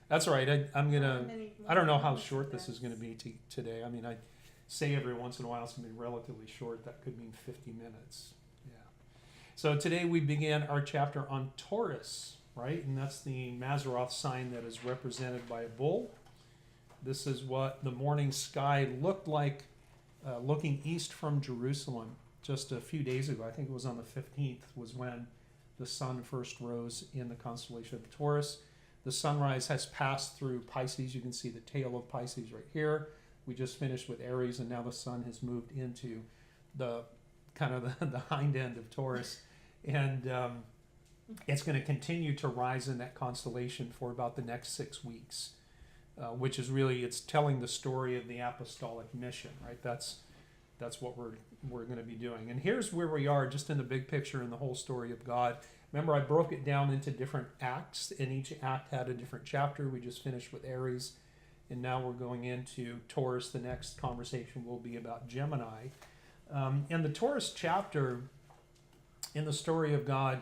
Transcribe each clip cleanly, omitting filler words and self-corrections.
That's all right. I don't know how short this is That's- going to be today. I mean, I say every once in a while it's going to be relatively short. That could mean 50 minutes. Yeah. So today we began our chapter on Taurus, right? And that's the Mazzaroth sign that is represented by a bull. This is what the morning sky looked like looking east from Jerusalem just a few days ago. I think it was on the 15th was when the sun first rose in the constellation of Taurus. The sunrise has passed through Pisces. You can see the tail of Pisces right here. We just finished with Aries, and now the sun has moved into the kind of the hind end of Taurus. And it's going to continue to rise in that constellation for about the next 6 weeks, which is really, it's telling the story of the Apostolic Mission, right? That's what we're going to be doing. And here's where we are just in the big picture in the whole story of God. Remember, I broke it down into different acts, and each act had a different chapter. We just finished with Aries, and now we're going into Taurus. The next conversation will be about Gemini. And the Taurus chapter in the story of God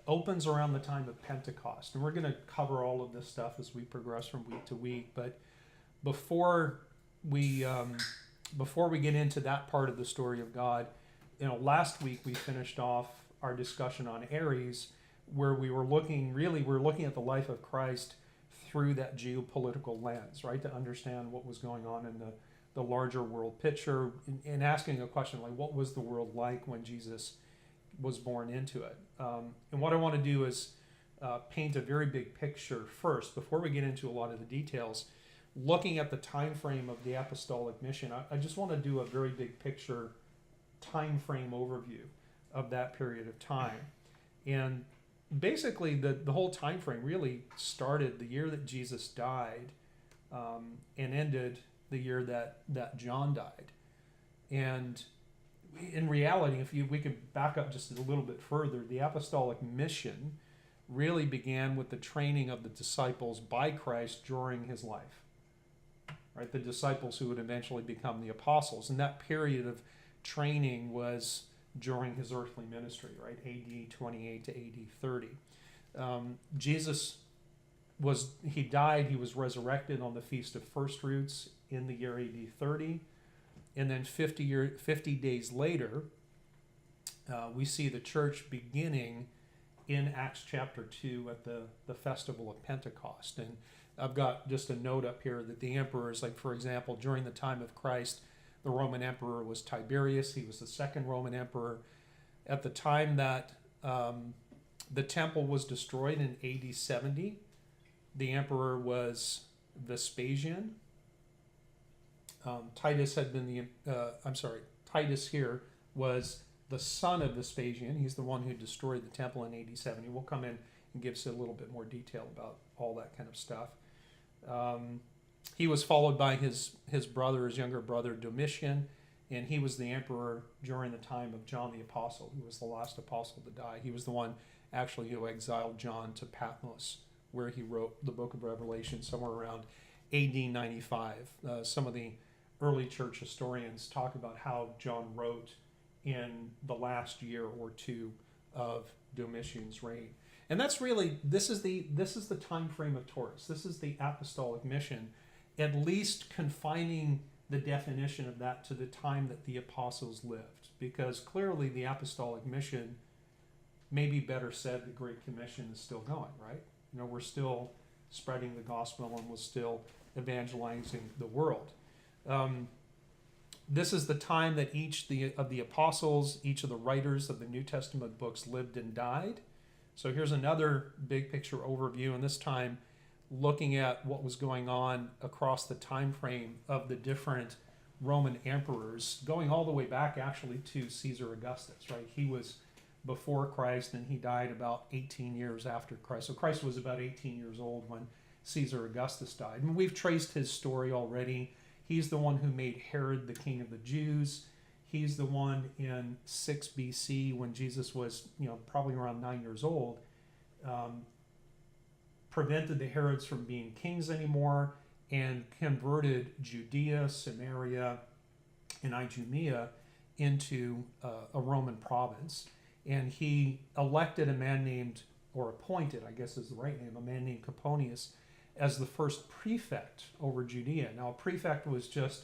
opens around the time of Pentecost. And we're going to cover all of this stuff as we progress from week to week. But before we get into that part of the story of God, last week we finished off our discussion on Aries, where we were looking at the life of Christ through that geopolitical lens, right? To understand what was going on in the larger world picture, and asking a question like, what was the world like when Jesus was born into it? And what I want to do is paint a very big picture first, before we get into a lot of the details. Looking at the time frame of the Apostolic Mission, I just want to do a very big picture time frame overview of that period of time. And basically the whole time frame really started the year that Jesus died, and ended the year that John died. And in reality, we could back up just a little bit further, the Apostolic Mission really began with the training of the disciples by Christ during his life, right? The disciples who would eventually become the apostles. And that period of training was during his earthly ministry, right? AD 28 to AD 30. Jesus he died, he was resurrected on the Feast of First Fruits in the year AD 30. And then 50 days later, we see the church beginning in Acts chapter 2 at the festival of Pentecost. And I've got just a note up here that the emperors, like for example, during the time of Christ, the Roman emperor was Tiberius. He was the second Roman emperor. At the time that the temple was destroyed in AD 70, the emperor was Vespasian. Titus here was the son of Vespasian. He's the one who destroyed the temple in AD 70. We'll come in and give us a little bit more detail about all that kind of stuff. He was followed by his younger brother Domitian, and he was the emperor during the time of John the Apostle, who was the last apostle to die. He was the one actually who exiled John to Patmos, where he wrote the book of Revelation somewhere around AD 95. Some of the early church historians talk about how John wrote in the last year or two of Domitian's reign. And that's really, this is the time frame of Taurus. This is the Apostolic Mission, at least confining the definition of that to the time that the apostles lived. Because clearly the Apostolic Mission, maybe better said, the Great Commission is still going, right? We're still spreading the gospel, and we're still evangelizing the world. This is the time that each of the apostles, each of the writers of the New Testament books lived and died. So here's another big picture overview, and this time looking at what was going on across the time frame of the different Roman emperors, going all the way back actually to Caesar Augustus, right? He was before Christ, and he died about 18 years after Christ. So Christ was about 18 years old when Caesar Augustus died. And we've traced his story already. He's the one who made Herod the king of the Jews. He's the one in 6 BC, when Jesus was, probably around 9 years old, prevented the Herods from being kings anymore, and converted Judea, Samaria, and Idumea into a Roman province. And he elected a man named, or appointed, I guess is the right name, a man named Coponius as the first prefect over Judea. Now, a prefect was just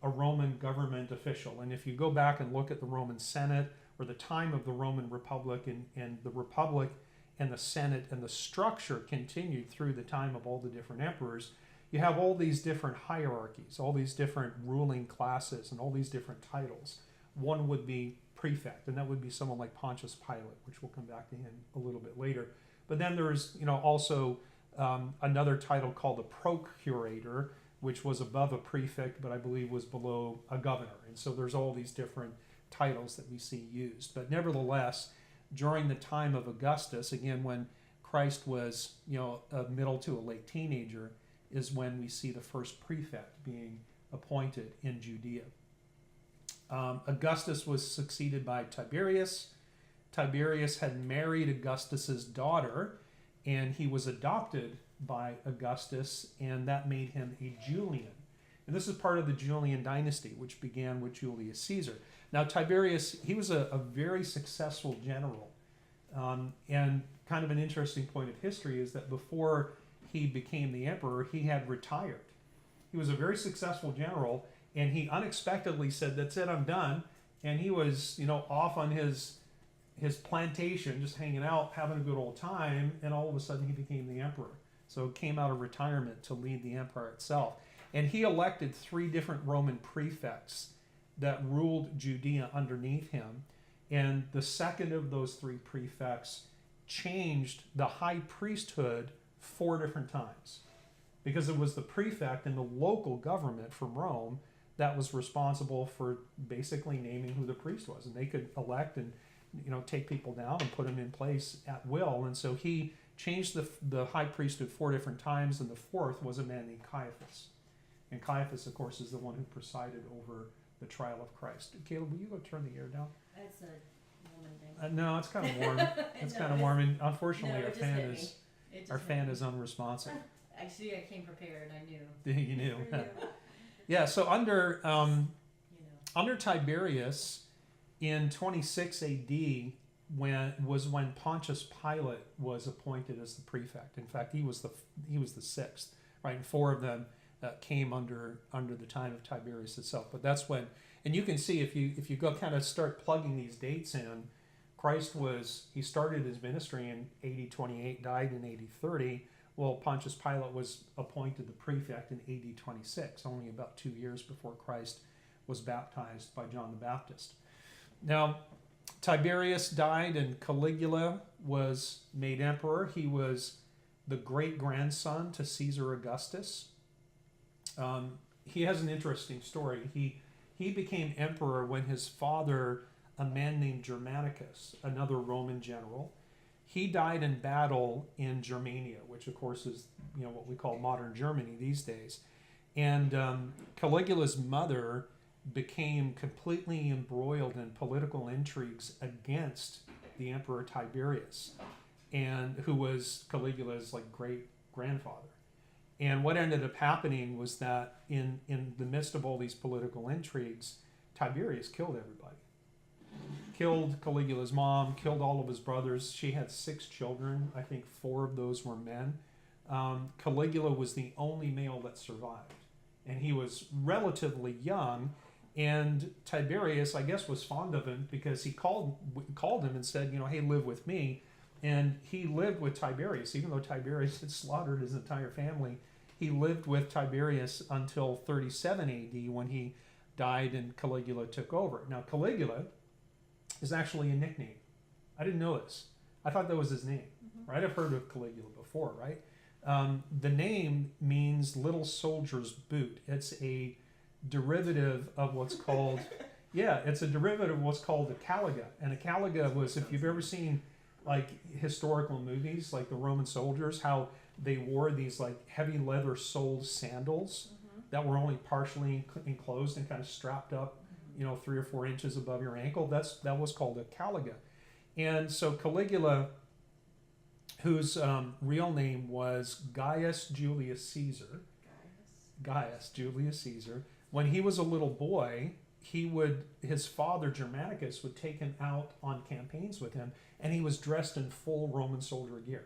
a Roman government official. And if you go back and look at the Roman Senate or the time of the Roman Republic, and the Republic and the Senate and the structure continued through the time of all the different emperors, you have all these different hierarchies, all these different ruling classes, and all these different titles. One would be prefect, and that would be someone like Pontius Pilate, which we'll come back to him a little bit later. But then there's, also another title called a procurator, which was above a prefect, but I believe was below a governor. And so there's all these different titles that we see used. But nevertheless, during the time of Augustus, again, when Christ was, a middle to a late teenager, is when we see the first prefect being appointed in Judea. Augustus was succeeded by Tiberius. Tiberius had married Augustus's daughter, and he was adopted by Augustus, and that made him a Julian. And this is part of the Julian dynasty, which began with Julius Caesar. Now, Tiberius, he was a very successful general. And kind of an interesting point of history is that before he became the emperor, he had retired. He was a very successful general, and he unexpectedly said, "That's it, I'm done." And he was, off on his plantation, just hanging out, having a good old time, and all of a sudden he became the emperor. So he came out of retirement to lead the empire itself. And he elected 3 different Roman prefects that ruled Judea underneath him. And the second of those 3 prefects changed the high priesthood 4 different times, because it was the prefect in the local government from Rome that was responsible for basically naming who the priest was. And they could elect and take people down and put them in place at will. And so he changed the high priesthood 4 different times, and the 4th was a man named Caiaphas. And Caiaphas, of course, is the one who presided over the trial of Christ. Caleb, will you go turn the air down? That's a woman thing. No, it's kind of warm. It's kind of warm, and unfortunately our fan is unresponsive. Actually, I came prepared. I knew. You knew. Yeah. So under Tiberius, in 26 A.D., when Pontius Pilate was appointed as the prefect. In fact, he was the 6th, right? And 4 of them came under the time of Tiberius itself. But that's when, and you can see if you go kind of start plugging these dates in, he started his ministry in AD 28, died in AD 30. Well, Pontius Pilate was appointed the prefect in AD 26, only about 2 years before Christ was baptized by John the Baptist. Now, Tiberius died and Caligula was made emperor. He was the great-grandson to Caesar Augustus. He has an interesting story. He became emperor when his father, a man named Germanicus, another Roman general, he died in battle in Germania, which of course is what we call modern Germany these days. And Caligula's mother became completely embroiled in political intrigues against the Emperor Tiberius, and who was Caligula's great grandfather. And what ended up happening was that in the midst of all these political intrigues, Tiberius killed everybody. Killed Caligula's mom, killed all of his brothers. She had 6 children. I think 4 of those were men. Caligula was the only male that survived. And he was relatively young. And Tiberius, I guess, was fond of him because he called him and said, hey, live with me. And he lived with Tiberius. Even though Tiberius had slaughtered his entire family, he lived with Tiberius until 37 AD when he died and Caligula took over. Now, Caligula is actually a nickname. I didn't know this. I thought that was his name, right? I've heard of Caligula before, right? The name means little soldier's boot. It's a derivative of what's called, it's a derivative of what's called a caliga. And a caliga was, if you've ever seen historical movies, like the Roman soldiers, how they wore these heavy leather soled sandals that were only partially enclosed and kind of strapped up 3 or 4 inches above your ankle. That was called a caliga. And so Caligula, whose real name was Gaius Julius Caesar, when he was a little boy, his father Germanicus would take him out on campaigns with him, and he was dressed in full Roman soldier gear,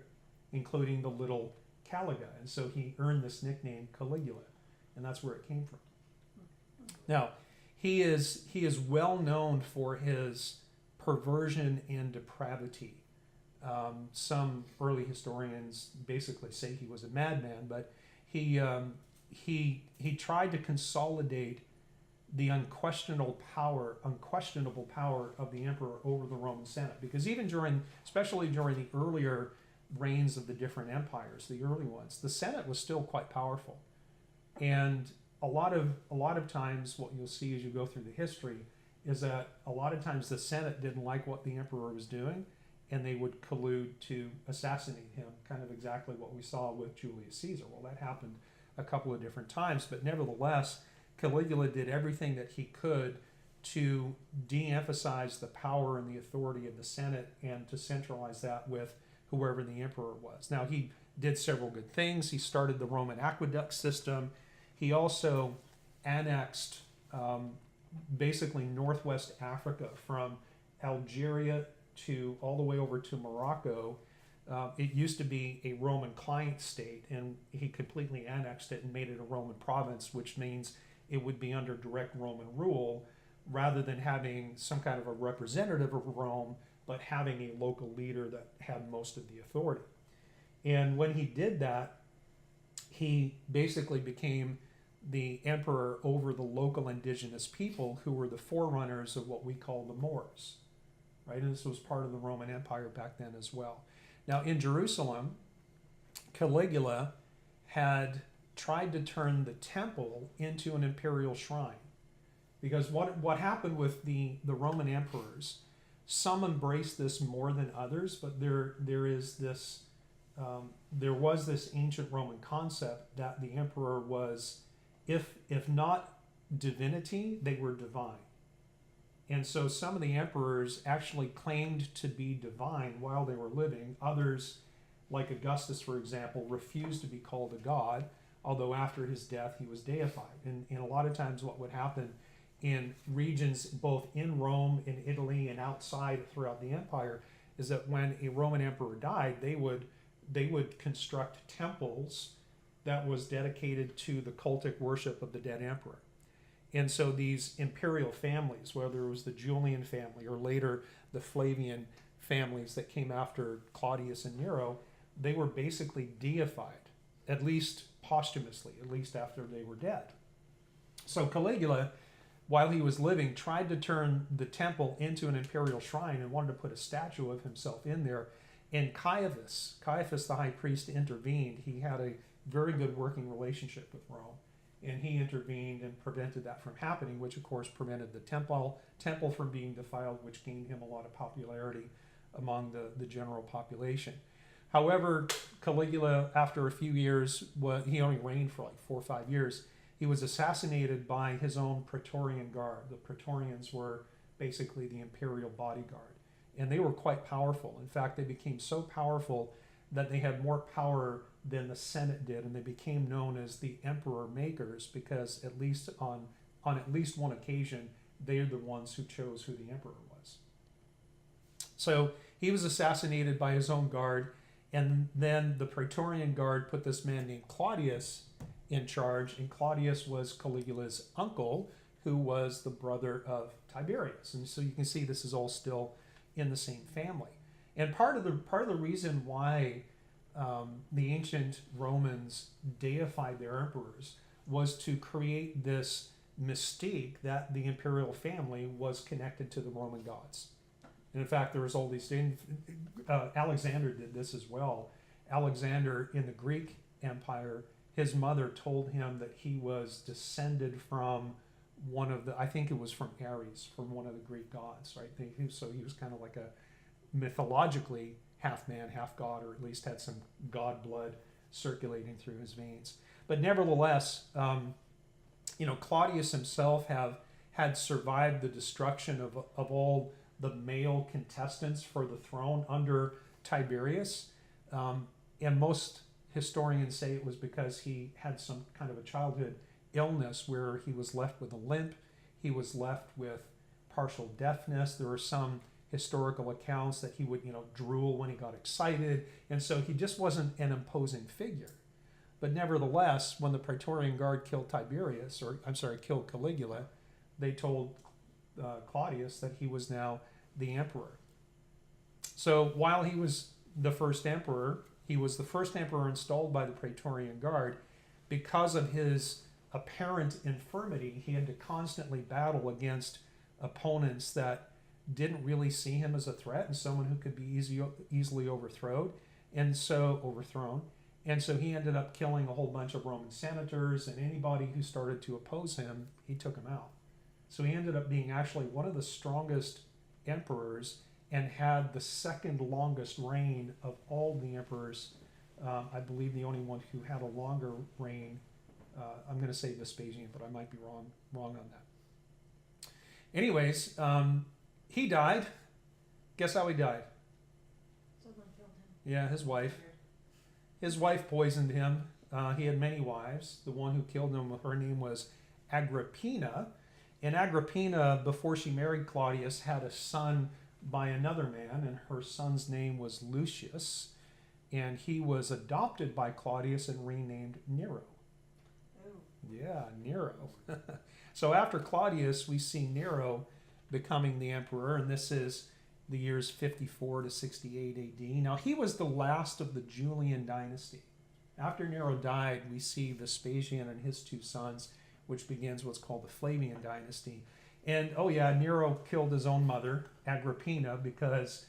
including the little Caligula, and so he earned this nickname Caligula, and that's where it came from. Now, he is well known for his perversion and depravity. Some early historians basically say he was a madman, but he tried to consolidate the unquestionable power of the emperor over the Roman Senate, because especially during the earlier reigns of the different empires, the early ones, the Senate was still quite powerful, and a lot of times what you'll see as you go through the history is that a lot of times the Senate didn't like what the emperor was doing, and they would collude to assassinate him, kind of exactly what we saw with Julius Caesar. Well, that happened a couple of different times, but nevertheless, Caligula did everything that he could to de-emphasize the power and the authority of the Senate and to centralize that with whoever the emperor was. Now, he did several good things. He started the Roman aqueduct system. He also annexed basically northwest Africa from Algeria to all the way over to Morocco. It used to be a Roman client state, and he completely annexed it and made it a Roman province, which means it would be under direct Roman rule rather than having some kind of a representative of Rome, but having a local leader that had most of the authority. And when he did that, he basically became the emperor over the local indigenous people who were the forerunners of what we call the Moors, right? And this was part of the Roman Empire back then as well. Now, in Jerusalem, Caligula had tried to turn the temple into an imperial shrine, because what happened with the Roman emperors, some embraced this more than others, but there was this ancient Roman concept that the emperor was, if not divinity, they were divine. And so some of the emperors actually claimed to be divine while they were living. Others, like Augustus, for example, refused to be called a god, although after his death he was deified. And a lot of times what would happen in regions both in Rome, in Italy, and outside throughout the empire is that when a Roman emperor died, they would construct temples that was dedicated to the cultic worship of the dead emperor. And so these imperial families, whether it was the Julian family or later the Flavian families that came after Claudius and Nero, they were basically deified, at least posthumously, at least after they were dead. So Caligula, while he was living, tried to turn the temple into an imperial shrine and wanted to put a statue of himself in there. And Caiaphas the high priest, intervened. He had a very good working relationship with Rome, and he intervened and prevented that from happening, which of course prevented the temple from being defiled, which gained him a lot of popularity among the general population. However, Caligula, after a few years, he only reigned for like 4 or 5 years, he was assassinated by his own Praetorian Guard. The Praetorians were basically the imperial bodyguard, and they were quite powerful. In fact, they became so powerful that they had more power than the Senate did, and they became known as the emperor makers, because at least on at least one occasion, they're the ones who chose who the emperor was. So he was assassinated by his own guard, and then the Praetorian Guard put this man named Claudius in charge, and Claudius was Caligula's uncle, who was the brother of Tiberius. And so you can see this is all still in the same family. And part of the reason why the ancient Romans deified their emperors was to create this mystique that the imperial family was connected to the Roman gods. And in fact, there was all these things. Alexander did this as well. Alexander, in the Greek Empire, his mother told him that he was descended from one of the, I think it was from Ares, from one of the Greek gods, right? So he was kind of like a mythologically half man, half god, or at least had some god blood circulating through his veins. But nevertheless, Claudius himself had survived the destruction of all the male contestants for the throne under Tiberius, and most historians say it was because he had some kind of a childhood illness where he was left with a limp, he was left with partial deafness. There were some historical accounts that he would, drool when he got excited. And so he just wasn't an imposing figure. But nevertheless, when the Praetorian Guard killed killed Caligula, they told Claudius that he was now the emperor. So while he was the first emperor, he was the first emperor installed by the Praetorian Guard. Because of his apparent infirmity, he had to constantly battle against opponents that didn't really see him as a threat and someone who could be easily overthrown. And so he ended up killing a whole bunch of Roman senators, and anybody who started to oppose him, he took him out. So he ended up being actually one of the strongest emperors and had the second longest reign of all the emperors. I believe the only one who had a longer reign, I'm going to say Vespasian, but I might be wrong on that. Anyways, he died. Guess how he died? Someone killed him. Yeah, his wife. His wife poisoned him. He had many wives. The one who killed him, her name was Agrippina. And Agrippina, before she married Claudius, had a son by another man, and her son's name was Lucius. And he was adopted by Claudius and renamed Nero. Oh. Yeah, Nero. So after Claudius, we see Nero becoming the emperor, and this is the years 54 to 68 AD. Now, he was the last of the Julian dynasty. After Nero died, we see Vespasian and his two sons, which begins what's called the Flavian dynasty. And, Nero killed his own mother, Agrippina, because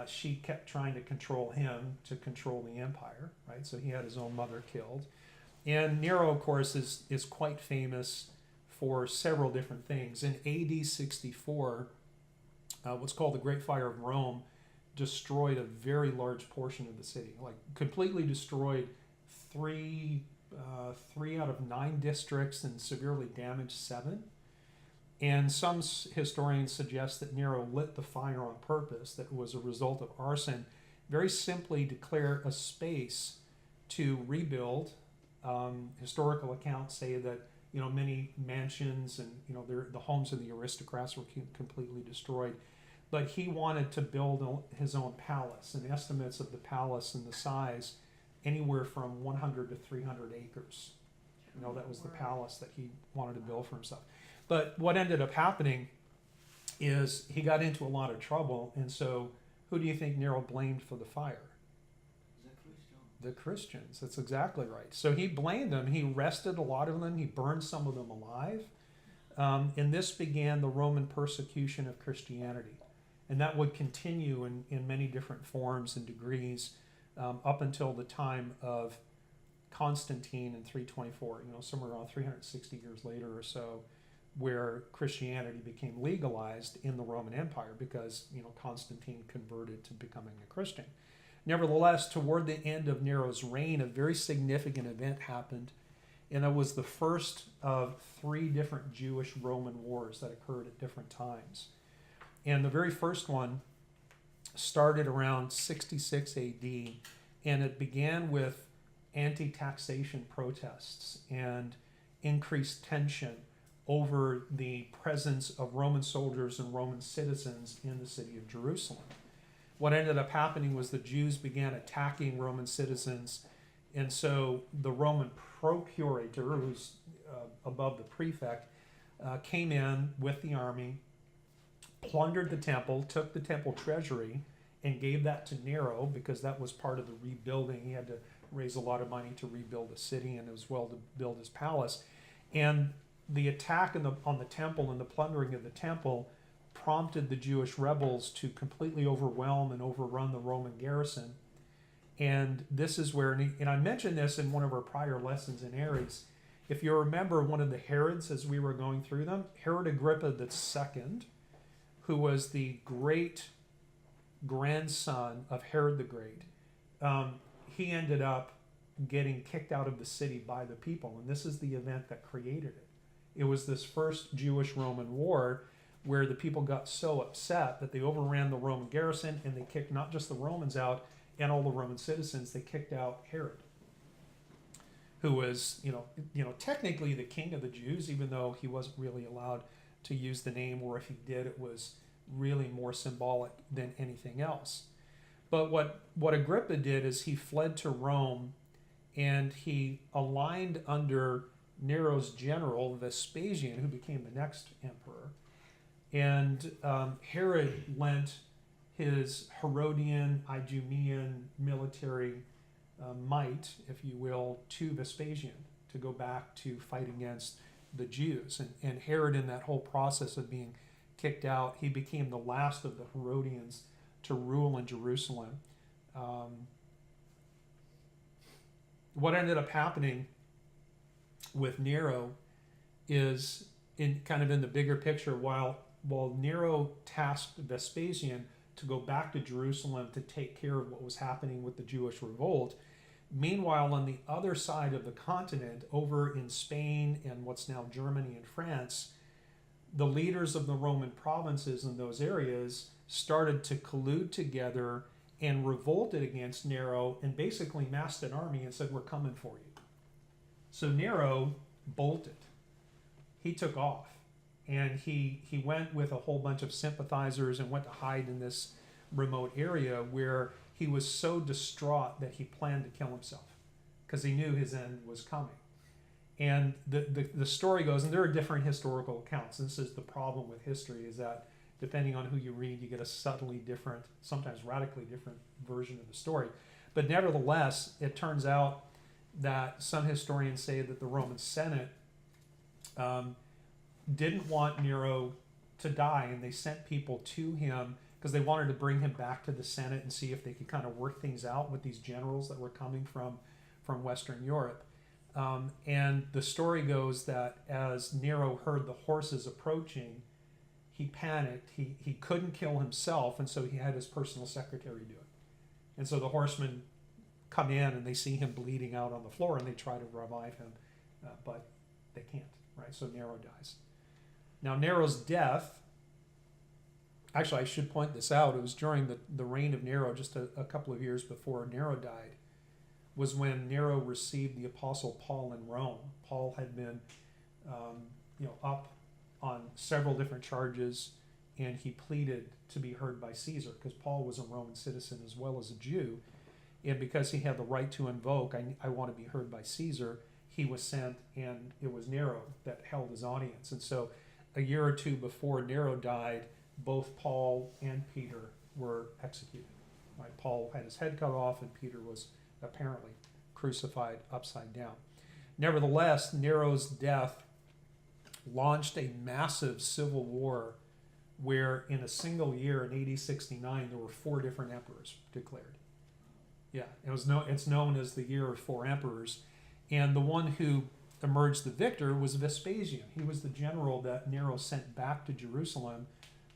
she kept trying to control him to control the empire, right? So he had his own mother killed. And Nero, of course, is quite famous for several different things. In AD 64, what's called the Great Fire of Rome destroyed a very large portion of the city, like completely destroyed three out of 9 districts and severely damaged 7. And some historians suggest that Nero lit the fire on purpose, that was a result of arson, very simply to clear a space to rebuild. Historical accounts say that many mansions and the homes of the aristocrats were completely destroyed, but he wanted to build his own palace, and estimates of the palace and the size anywhere from 100 to 300 acres. That was the palace that he wanted to build for himself. But what ended up happening is he got into a lot of trouble, and so who do you think Nero blamed for the fire? The Christians. That's exactly right. So he blamed them. He arrested a lot of them. He burned some of them alive. And this began the Roman persecution of Christianity. And that would continue in many different forms and degrees up until the time of Constantine in 324, somewhere around 360 years later or so, where Christianity became legalized in the Roman Empire because, Constantine converted to becoming a Christian. Nevertheless, toward the end of Nero's reign, a very significant event happened, and it was the first of 3 different Jewish-Roman wars that occurred at different times. And the very first one started around 66 AD, and it began with anti-taxation protests and increased tension over the presence of Roman soldiers and Roman citizens in the city of Jerusalem. What ended up happening was the Jews began attacking Roman citizens, and so the Roman procurator, who's above the prefect, came in with the army, plundered the temple, took the temple treasury, and gave that to Nero because that was part of the rebuilding. He had to raise a lot of money to rebuild the city and as well to build his palace. And the attack on the temple and the plundering of the temple prompted the Jewish rebels to completely overwhelm and overrun the Roman garrison. And this is where, and I mentioned this in one of our prior lessons in Aries, if you remember one of the Herods as we were going through them, Herod Agrippa II, who was the great grandson of Herod the Great, he ended up getting kicked out of the city by the people. And this is the event that created it. It was this first Jewish-Roman war where the people got so upset that they overran the Roman garrison and they kicked not just the Romans out and all the Roman citizens, they kicked out Herod, who was, technically the king of the Jews, even though he wasn't really allowed to use the name, or if he did, it was, really more symbolic than anything else. But what Agrippa did is he fled to Rome, and he aligned under Nero's general Vespasian, who became the next emperor. And Herod lent his Herodian, Idumean military might, if you will, to Vespasian to go back to fight against the Jews. And Herod, in that whole process of being kicked out, he became the last of the Herodians to rule in Jerusalem. What ended up happening with Nero is, in the bigger picture, while Nero tasked Vespasian to go back to Jerusalem to take care of what was happening with the Jewish revolt, meanwhile, on the other side of the continent, over in Spain and what's now Germany and France, the leaders of the Roman provinces in those areas started to collude together and revolted against Nero and basically massed an army and said, "We're coming for you." So Nero bolted. He took off. And he went with a whole bunch of sympathizers and went to hide in this remote area where he was so distraught that he planned to kill himself because he knew his end was coming. And the story goes, and there are different historical accounts. This is the problem with history, is that depending on who you read, you get a subtly different, sometimes radically different version of the story. But nevertheless, it turns out that some historians say that the Roman Senate didn't want Nero to die, and they sent people to him because they wanted to bring him back to the Senate and see if they could kind of work things out with these generals that were coming from Western Europe. And the story goes that as Nero heard the horses approaching, he panicked. He couldn't kill himself, and so he had his personal secretary do it. And so the horsemen come in, and they see him bleeding out on the floor, and they try to revive him, but they can't, right? So Nero dies. Now, Nero's death, actually, I should point this out, it was during the reign of Nero, just a couple of years before Nero died, was when Nero received the Apostle Paul in Rome. Paul had been up on several different charges, and he pleaded to be heard by Caesar, because Paul was a Roman citizen as well as a Jew, and because he had the right to invoke, I want to be heard by Caesar, he was sent, and it was Nero that held his audience. And so a year or two before Nero died, both Paul and Peter were executed. Right? Paul had his head cut off, and Peter was apparently crucified upside down. Nevertheless, Nero's death launched a massive civil war where in a single year in AD 69, there were 4 different emperors declared. Yeah, it's known as the year of 4 emperors. And the one who emerged the victor was Vespasian. He was the general that Nero sent back to Jerusalem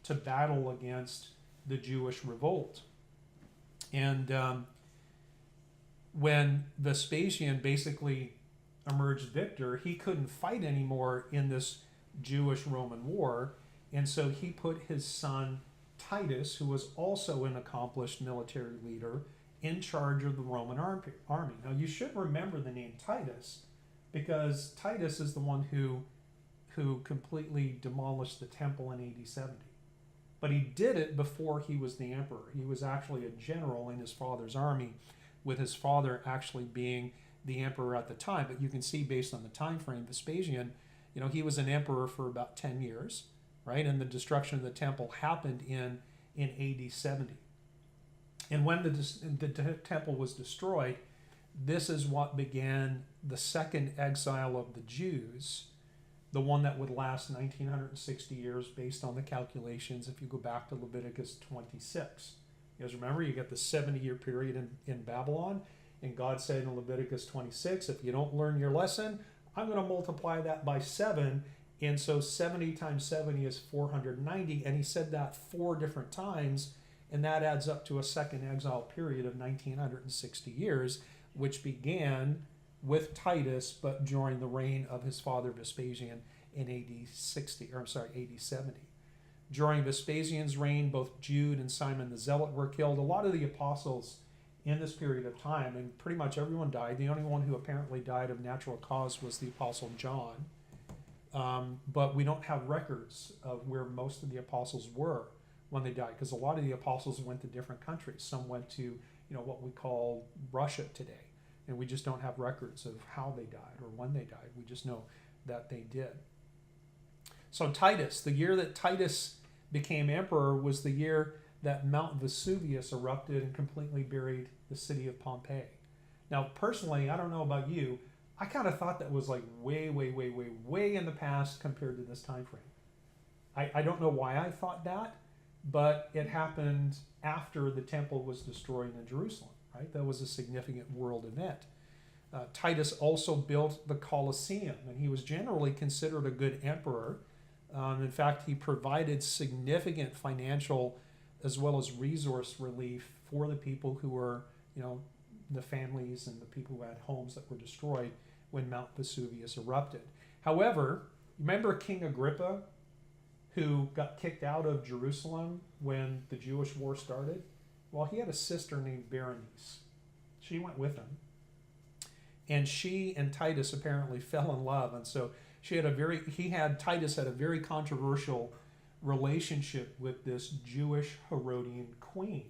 to battle against the Jewish revolt. And when Vespasian basically emerged victor, he couldn't fight anymore in this Jewish-Roman war, and so he put his son Titus, who was also an accomplished military leader, in charge of the Roman army. Now, you should remember the name Titus, because Titus is the one who completely demolished the temple in AD 70. But he did it before he was the emperor. He was actually a general in his father's army, with his father actually being the emperor at the time. But you can see, based on the time frame, Vespasian, he was an emperor for about 10 years, right? And the destruction of the temple happened in AD 70. And when the temple was destroyed, this is what began the second exile of the Jews, the one that would last 1960 years based on the calculations if you go back to Leviticus 26. You guys remember, you get the 70-year period in Babylon, and God said in Leviticus 26, if you don't learn your lesson, I'm going to multiply that by 7, and so 70 times 70 is 490, and he said that 4 different times, and that adds up to a second exile period of 1960 years, which began with Titus, but during the reign of his father Vespasian in AD 70. During Vespasian's reign, both Jude and Simon the Zealot were killed. A lot of the apostles in this period of time, and pretty much everyone died. The only one who apparently died of natural cause was the Apostle John. But we don't have records of where most of the apostles were when they died, because a lot of the apostles went to different countries. Some went to, what we call Russia today, and we just don't have records of how they died or when they died. We just know that they did. So Titus, the year that Titus became emperor was the year that Mount Vesuvius erupted and completely buried the city of Pompeii. Now, personally, I don't know about you, I kind of thought that was like way, way, way, way, way in the past compared to this time frame. I don't know why I thought that, but it happened after the temple was destroyed in Jerusalem, right? That was a significant world event. Titus also built the Colosseum, and he was generally considered a good emperor. In fact, he provided significant financial as well as resource relief for the people who were, the families and the people who had homes that were destroyed when Mount Vesuvius erupted. However, remember King Agrippa, who got kicked out of Jerusalem when the Jewish war started? Well, he had a sister named Berenice. She went with him. And she and Titus apparently fell in love. And so Titus had a very controversial relationship with this Jewish Herodian queen.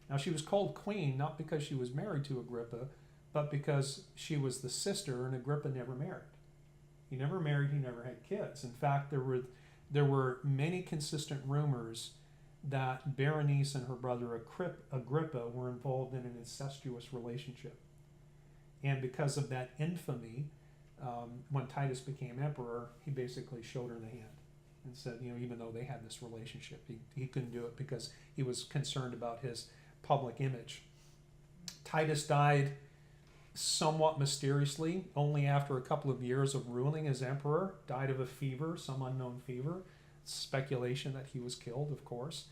Now, she was called queen not because she was married to Agrippa, but because she was the sister, and Agrippa never married. He never married, he never had kids. In fact, there were many consistent rumors that Berenice and her brother Agrippa were involved in an incestuous relationship. And because of that infamy, when Titus became emperor, he basically showed her the hand and said, even though they had this relationship, he couldn't do it because he was concerned about his public image. Titus died somewhat mysteriously, only after a couple of years of ruling as emperor, died of a fever, some unknown fever. Speculation that he was killed, of course.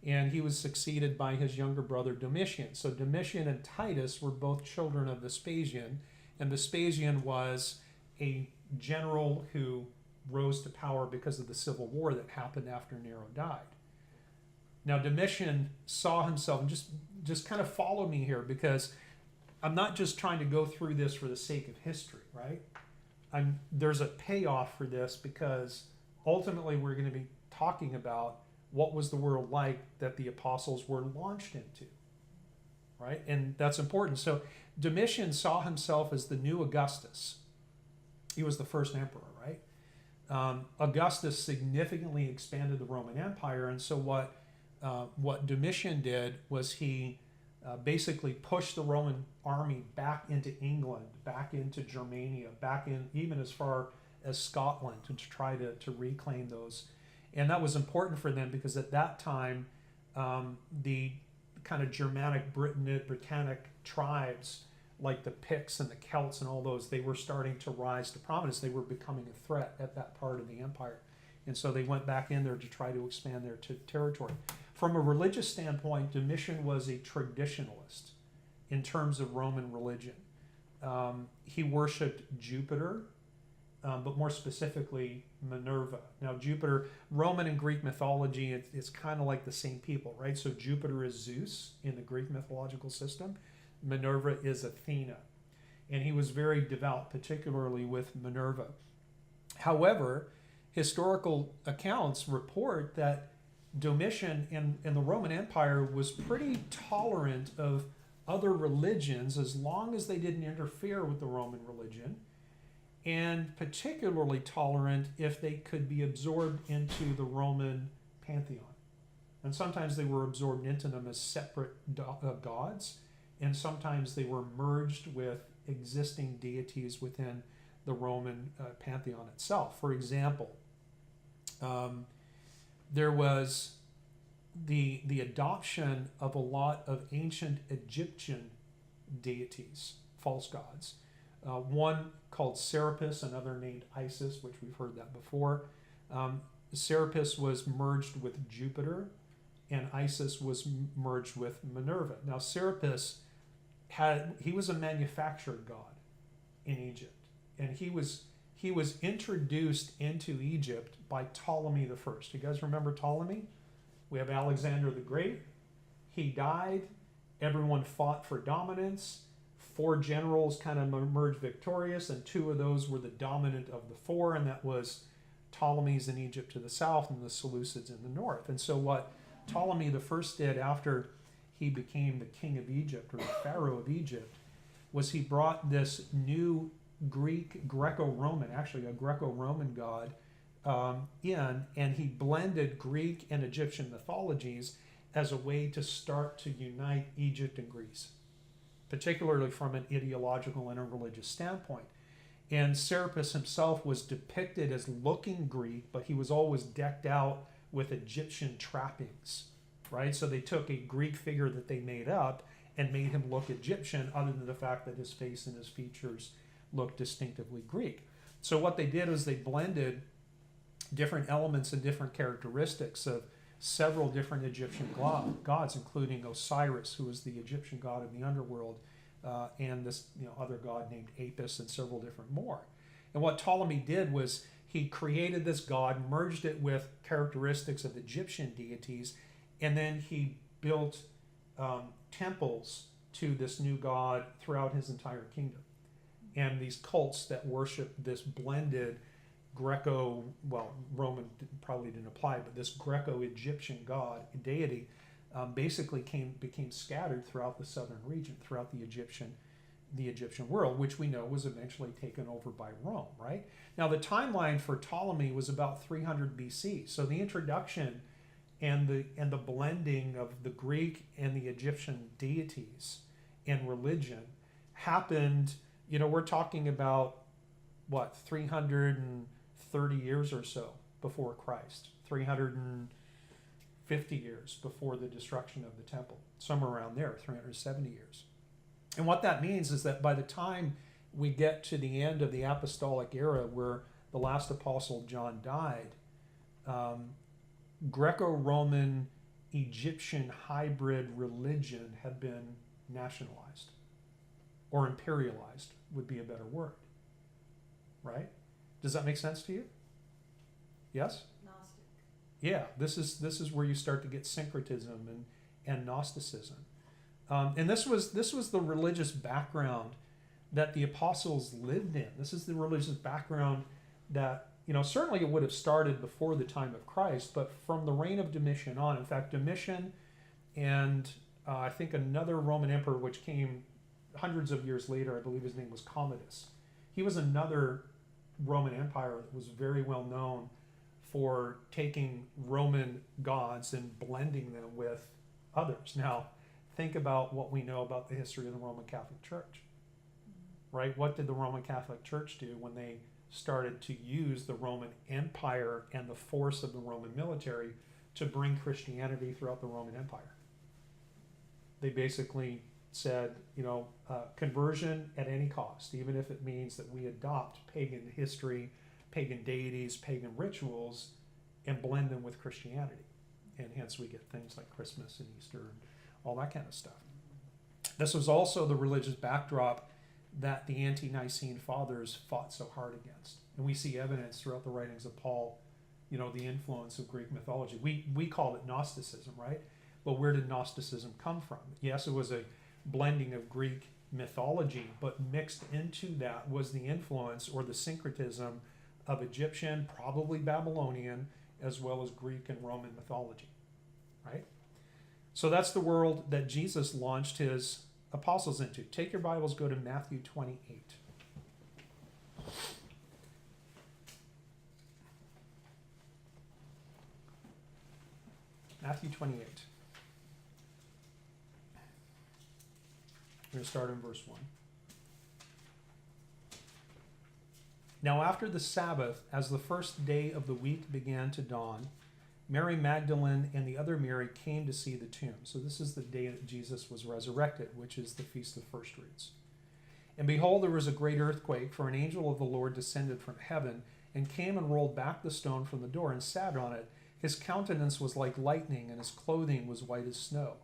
And he was succeeded by his younger brother Domitian. So Domitian and Titus were both children of Vespasian, and Vespasian was a general who rose to power because of the civil war that happened after Nero died. Now Domitian saw himself, and just kind of follow me here, because I'm not just trying to go through this for the sake of history, right? There's a payoff for this, because ultimately we're going to be talking about what was the world like that the apostles were launched into, right? And that's important. So Domitian saw himself as the new Augustus. He was the first emperor, right? Augustus significantly expanded the Roman Empire, and so what Domitian did was he basically pushed the Roman army back into England, back into Germania, back in even as far as Scotland, to try to reclaim those. And that was important for them because at that time, the kind of Germanic Britannic tribes like the Picts and the Celts and all those, they were starting to rise to prominence. They were becoming a threat at that part of the empire. And so they went back in there to try to expand their territory. From a religious standpoint, Domitian was a traditionalist in terms of Roman religion. He worshipped Jupiter, but more specifically Minerva. Now Jupiter, Roman and Greek mythology, it's kind of like the same people, right? So Jupiter is Zeus in the Greek mythological system. Minerva is Athena. And he was very devout, particularly with Minerva. However, historical accounts report that Domitian in the Roman Empire was pretty tolerant of other religions as long as they didn't interfere with the Roman religion, and particularly tolerant if they could be absorbed into the Roman pantheon. And sometimes they were absorbed into them as separate gods, and sometimes they were merged with existing deities within the Roman pantheon itself. For example, there was the adoption of a lot of ancient Egyptian deities, false gods. One called Serapis, another named Isis, which we've heard that before. Serapis was merged with Jupiter, and Isis was merged with Minerva. Now Serapis he was a manufactured god in Egypt, and he was introduced into Egypt by Ptolemy the First. You guys remember Ptolemy? We have Alexander the Great. He died. Everyone fought for dominance. 4 generals kind of emerged victorious, and 2 of those were the dominant of the 4, and that was Ptolemy's in Egypt to the south and the Seleucids in the north. And so what Ptolemy the First did after he became the king of Egypt, or the Pharaoh of Egypt, was he brought this new Greco-Roman, actually a Greco-Roman god, in, and he blended Greek and Egyptian mythologies as a way to start to unite Egypt and Greece, particularly from an ideological and a religious standpoint. And Serapis himself was depicted as looking Greek, but he was always decked out with Egyptian trappings, right? So they took a Greek figure that they made up and made him look Egyptian, other than the fact that his face and his features looked distinctively Greek. So what they did is they blended different elements and different characteristics of several different Egyptian gods, including Osiris, who was the Egyptian god of the underworld, and this other god named Apis, and several different more. And what Ptolemy did was he created this god, merged it with characteristics of Egyptian deities, and then he built temples to this new god throughout his entire kingdom. And these cults that worship this blended Roman probably didn't apply, but this Greco-Egyptian god, deity, basically became scattered throughout the southern region, throughout the Egyptian world, which we know was eventually taken over by Rome, right? Now, the timeline for Ptolemy was about 300 BC. So the introduction and the blending of the Greek and the Egyptian deities and religion happened, we're talking about, 330 years or so before Christ, 350 years before the destruction of the temple, somewhere around there, 370 years. And what that means is that by the time we get to the end of the apostolic era, where the last apostle John died, Greco-Roman Egyptian hybrid religion had been nationalized, or imperialized would be a better word, right? Does that make sense to you? Yes? Gnostic. Yeah, this is where you start to get syncretism and Gnosticism. And this was the religious background that the apostles lived in. This is the religious background that, certainly it would have started before the time of Christ, but from the reign of Domitian on. In fact, Domitian and I think another Roman emperor, which came hundreds of years later, I believe his name was Commodus. He was another Roman empire that was very well known for taking Roman gods and blending them with others. Now, think about what we know about the history of the Roman Catholic Church, right? What did the Roman Catholic Church do when they started to use the Roman Empire and the force of the Roman military to bring Christianity throughout the Roman Empire? They basically said, conversion at any cost, even if it means that we adopt pagan history, pagan deities, pagan rituals, and blend them with Christianity. And hence we get things like Christmas and Easter and all that kind of stuff. This was also the religious backdrop that the ante-Nicene fathers fought so hard against. And we see evidence throughout the writings of Paul, the influence of Greek mythology. We call it Gnosticism, right? But where did Gnosticism come from? Yes, it was a blending of Greek mythology, but mixed into that was the influence or the syncretism of Egyptian, probably Babylonian, as well as Greek and Roman mythology, right? So that's the world that Jesus launched his apostles into. Take your Bibles, go to Matthew 28. Matthew 28. We're going to start in verse 1. Now after the Sabbath, as the first day of the week began to dawn, Mary Magdalene and the other Mary came to see the tomb. So this is the day that Jesus was resurrected, which is the Feast of First Fruits. And behold, there was a great earthquake, for an angel of the Lord descended from heaven and came and rolled back the stone from the door and sat on it. His countenance was like lightning, and his clothing was white as snow.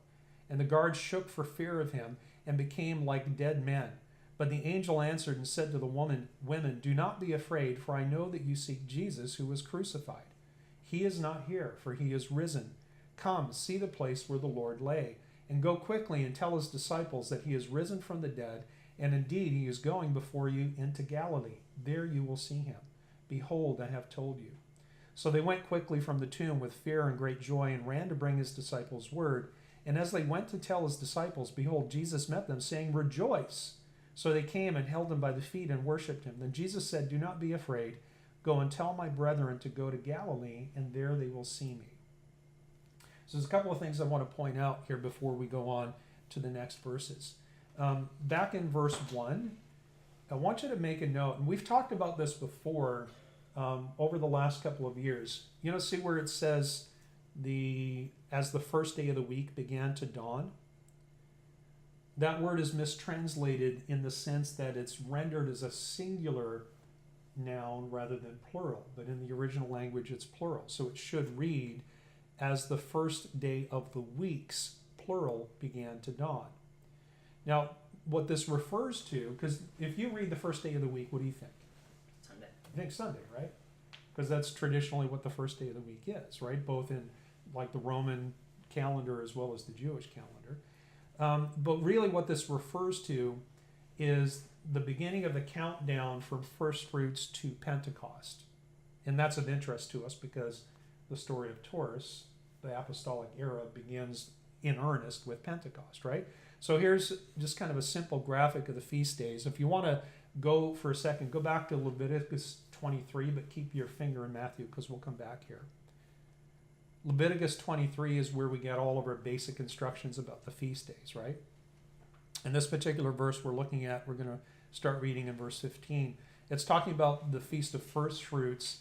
And the guards shook for fear of him and became like dead men. But the angel answered and said to the women, do not be afraid, for I know that you seek Jesus who was crucified. He is not here, for he is risen. Come, see the place where the Lord lay, and go quickly and tell his disciples that he is risen from the dead, and indeed he is going before you into Galilee. There you will see him. Behold, I have told you. So they went quickly from the tomb with fear and great joy and ran to bring his disciples word. And as they went to tell his disciples, behold, Jesus met them, saying, Rejoice! So they came and held him by the feet and worshipped him. Then Jesus said, Do not be afraid. Go and tell my brethren to go to Galilee, and there they will see me. So there's a couple of things I want to point out here before we go on to the next verses. Back in verse 1, I want you to make a note, and we've talked about this before over the last couple of years. You know, see where it says, as the first day of the week began to dawn? That word is mistranslated in the sense that it's rendered as a singular noun rather than plural, but in the original language it's plural. So it should read, as the first day of the weeks, plural, began to dawn. Now, what this refers to, because if you read the first day of the week, what do you think? Sunday. You think Sunday, right? Because that's traditionally what the first day of the week is, right? Both in like the Roman calendar as well as the Jewish calendar. But really what this refers to is the beginning of the countdown from first fruits to Pentecost. And that's of interest to us because the story of Taurus, the apostolic era, begins in earnest with Pentecost, right? So here's just kind of a simple graphic of the feast days. If you want to go for a second, go back to Leviticus 23, but keep your finger in Matthew because we'll come back here. Leviticus 23 is where we get all of our basic instructions about the feast days, right? In this particular verse we're looking at, we're going to start reading in verse 15. It's talking about the Feast of First Fruits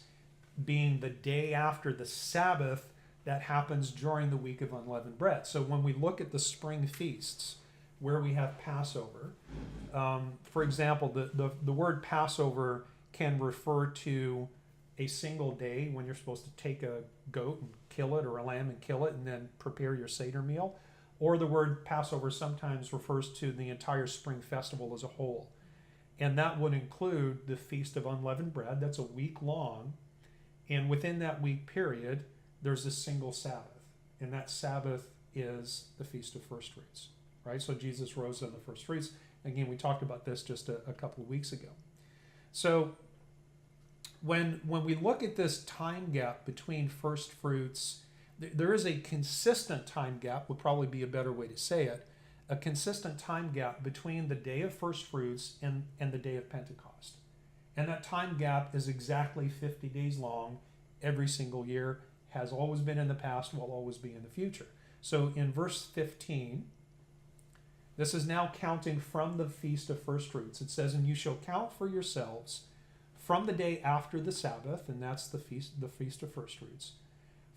being the day after the Sabbath that happens during the week of unleavened bread. So when we look at the spring feasts, where we have Passover, for example, the word Passover can refer to a single day when you're supposed to take a goat and kill it, or a lamb and kill it, and then prepare your Seder meal. Or the word Passover sometimes refers to the entire spring festival as a whole. And that would include the Feast of Unleavened Bread. That's a week long. And within that week period, there's a single Sabbath. And that Sabbath is the Feast of First Fruits, right? So Jesus rose on the first fruits. Again, we talked about this just a couple of weeks ago. So when we look at this time gap between first fruits, there is a consistent time gap, would probably be a better way to say it, a consistent time gap between the day of first fruits and the day of Pentecost. And that time gap is exactly 50 days long every single year, has always been in the past, will always be in the future. So in verse 15, this is now counting from the Feast of First Fruits. It says, And you shall count for yourselves from the day after the Sabbath, and that's the Feast of First Fruits,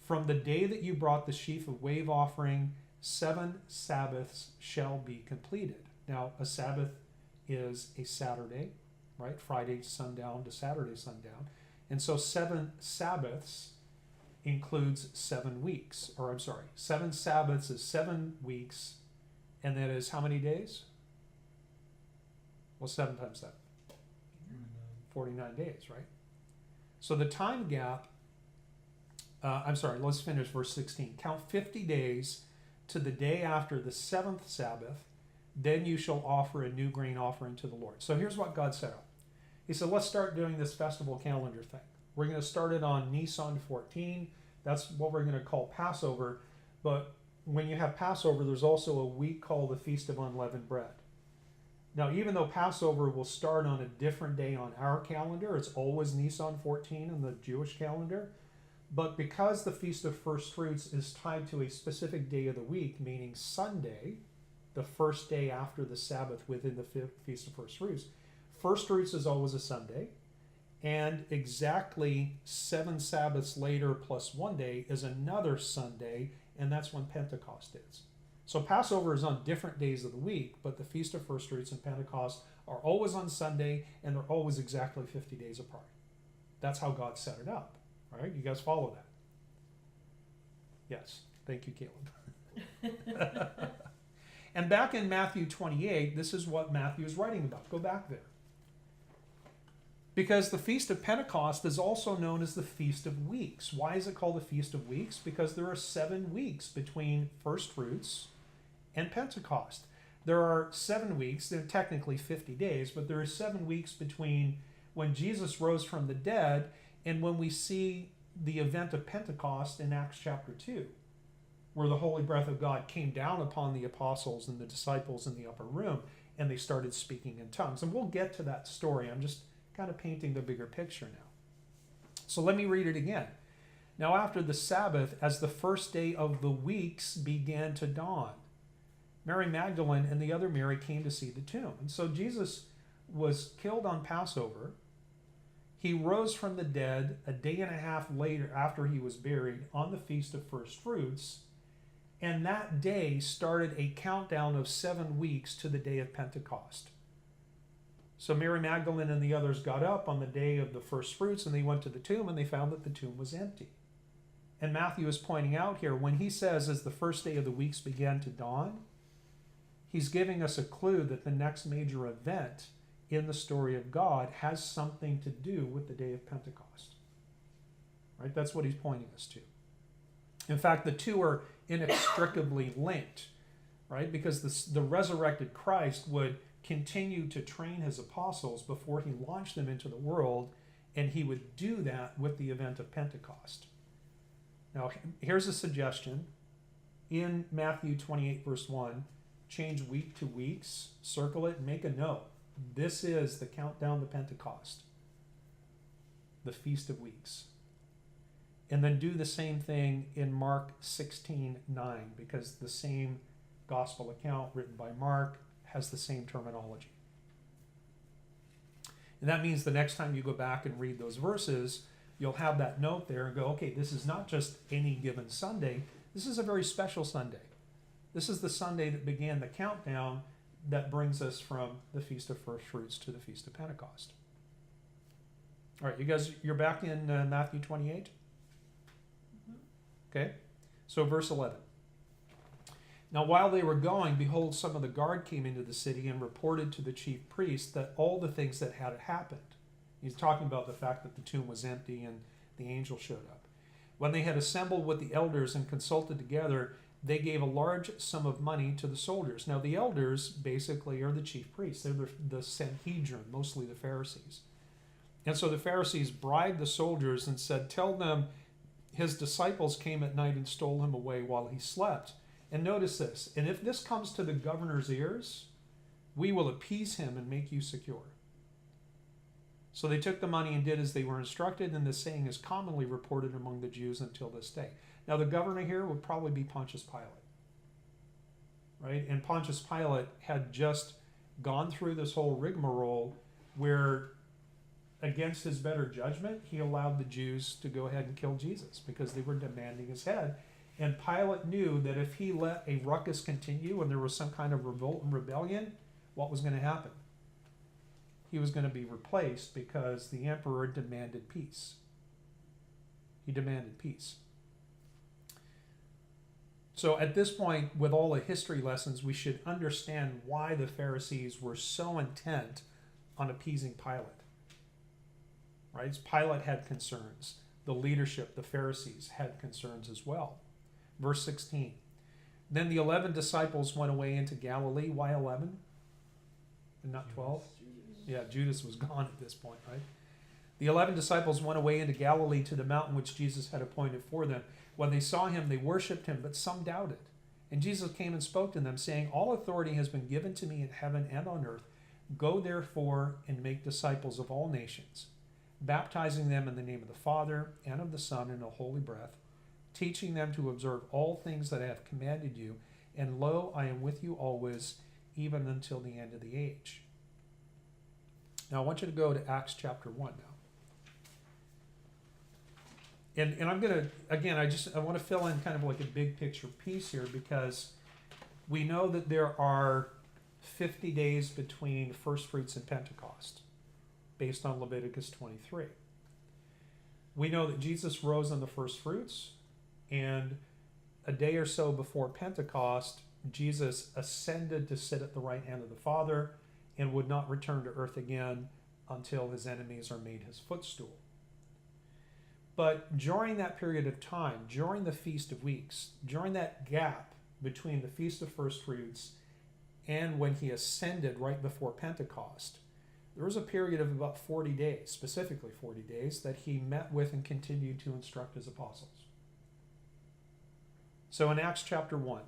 from the day that you brought the sheaf of wave offering, 7 Sabbaths shall be completed. Now, a Sabbath is a Saturday, right? Friday sundown to Saturday sundown. And so 7 Sabbaths includes 7 weeks. 7 Sabbaths is 7 weeks, and that is how many days? Well, 7 times 7. 49 days, right? So the time gap, let's finish verse 16. Count 50 days to the day after the 7th Sabbath, then you shall offer a new grain offering to the Lord. So here's what God set up. He said, let's start doing this festival calendar thing. We're going to start it on Nisan 14. That's what we're going to call Passover. But when you have Passover, there's also a week called the Feast of Unleavened Bread. Now, even though Passover will start on a different day on our calendar, it's always Nisan 14 in the Jewish calendar. But because the Feast of First Fruits is tied to a specific day of the week, meaning Sunday, the first day after the Sabbath within the Feast of First Fruits is always a Sunday. And exactly 7 Sabbaths later plus 1 day is another Sunday, and that's when Pentecost is. So Passover is on different days of the week, but the Feast of First Fruits and Pentecost are always on Sunday, and they're always exactly 50 days apart. That's how God set it up. All right, you guys follow that? Yes. Thank you, Caleb. And back in Matthew 28, this is what Matthew is writing about. Go back there. Because the Feast of Pentecost is also known as the Feast of Weeks. Why is it called the Feast of Weeks? Because there are 7 weeks between first fruits and Pentecost. There are 7 weeks, they're technically 50 days, but there are 7 weeks between when Jesus rose from the dead and when we see the event of Pentecost in Acts chapter 2, where the holy breath of God came down upon the apostles and the disciples in the upper room, and they started speaking in tongues. And we'll get to that story. I'm just kind of painting the bigger picture now. So let me read it again. Now after the Sabbath, as the first day of the weeks began to dawn, Mary Magdalene and the other Mary came to see the tomb. And so Jesus was killed on Passover. He rose from the dead a day and a half later after he was buried on the Feast of First Fruits. And that day started a countdown of 7 weeks to the day of Pentecost. So Mary Magdalene and the others got up on the day of the first fruits, and they went to the tomb, and they found that the tomb was empty. And Matthew is pointing out here, when he says, as the first day of the weeks began to dawn, he's giving us a clue that the next major event in the story of God has something to do with the day of Pentecost. Right? That's what he's pointing us to. In fact, the two are inextricably linked, right? Because the resurrected Christ would continue to train his apostles before he launched them into the world, and he would do that with the event of Pentecost. Now, here's a suggestion. In Matthew 28, verse 1, change week to weeks, circle it, and make a note. This is the countdown to Pentecost, the Feast of Weeks. And then do the same thing in Mark 16:9, because the same gospel account written by Mark has the same terminology. And that means the next time you go back and read those verses, you'll have that note there and go, okay, this is not just any given Sunday. This is a very special Sunday. This is the Sunday that began the countdown that brings us from the Feast of First Fruits to the Feast of Pentecost. All right, you guys, you're back in Matthew 28? Okay, so verse 11. Now while they were going, behold, some of the guard came into the city and reported to the chief priest that all the things that had happened. He's talking about the fact that the tomb was empty and the angel showed up. When they had assembled with the elders and consulted together, they gave a large sum of money to the soldiers. Now the elders basically are the chief priests. They're the Sanhedrin, mostly the Pharisees. And so the Pharisees bribed the soldiers and said, tell them his disciples came at night and stole him away while he slept. And notice this, and if this comes to the governor's ears, we will appease him and make you secure. So they took the money and did as they were instructed, and this saying is commonly reported among the Jews until this day. Now the governor here would probably be Pontius Pilate, right? And Pontius Pilate had just gone through this whole rigmarole where, against his better judgment, he allowed the Jews to go ahead and kill Jesus because they were demanding his head. And Pilate knew that if he let a ruckus continue and there was some kind of revolt and rebellion, what was going to happen? He was going to be replaced because the emperor demanded peace. He demanded peace. So at this point, with all the history lessons, we should understand why the Pharisees were so intent on appeasing Pilate. Right? Pilate had concerns. The leadership, the Pharisees, had concerns as well. Verse 16. Then the 11 disciples went away into Galilee. Why 11? And not 12? Yeah, Judas was gone at this point, right? The 11 disciples went away into Galilee to the mountain which Jesus had appointed for them. When they saw him, they worshipped him, but some doubted. And Jesus came and spoke to them, saying, all authority has been given to me in heaven and on earth. Go therefore and make disciples of all nations, baptizing them in the name of the Father and of the Son and the Holy Breath, teaching them to observe all things that I have commanded you. And lo, I am with you always, even until the end of the age. Now I want you to go to Acts chapter 1 now. And I'm going to, again, I want to fill in kind of like a big picture piece here, because we know that there are 50 days between first fruits and Pentecost, based on Leviticus 23. We know that Jesus rose on the first fruits, and a day or so before Pentecost, Jesus ascended to sit at the right hand of the Father and would not return to earth again until his enemies are made his footstool. But during that period of time, during the Feast of Weeks, during that gap between the Feast of First Fruits and when he ascended right before Pentecost, there was a period of about 40 days, specifically 40 days, that he met with and continued to instruct his apostles. So in Acts chapter 1, it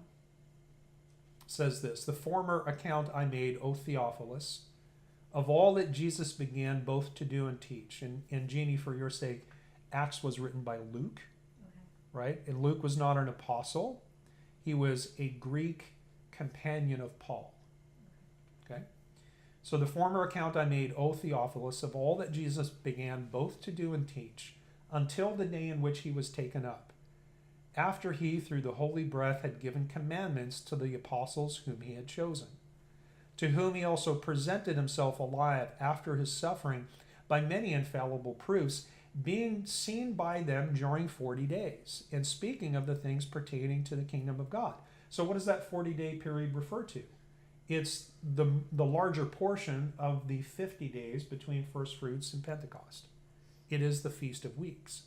says this, "The former account I made, O Theophilus, of all that Jesus began both to do and teach." And Jeannie, for your sake, Acts was written by Luke, Okay. right? And Luke was not an apostle. He was a Greek companion of Paul. Okay? So the former account I made, O Theophilus, of all that Jesus began both to do and teach, until the day in which he was taken up, after he, through the Holy Breath, had given commandments to the apostles whom he had chosen, to whom he also presented himself alive after his suffering by many infallible proofs, being seen by them during 40 days, and speaking of the things pertaining to the kingdom of God. So what does that 40-day period refer to? It's the larger portion of the 50 days between first fruits and Pentecost. It is the Feast of Weeks.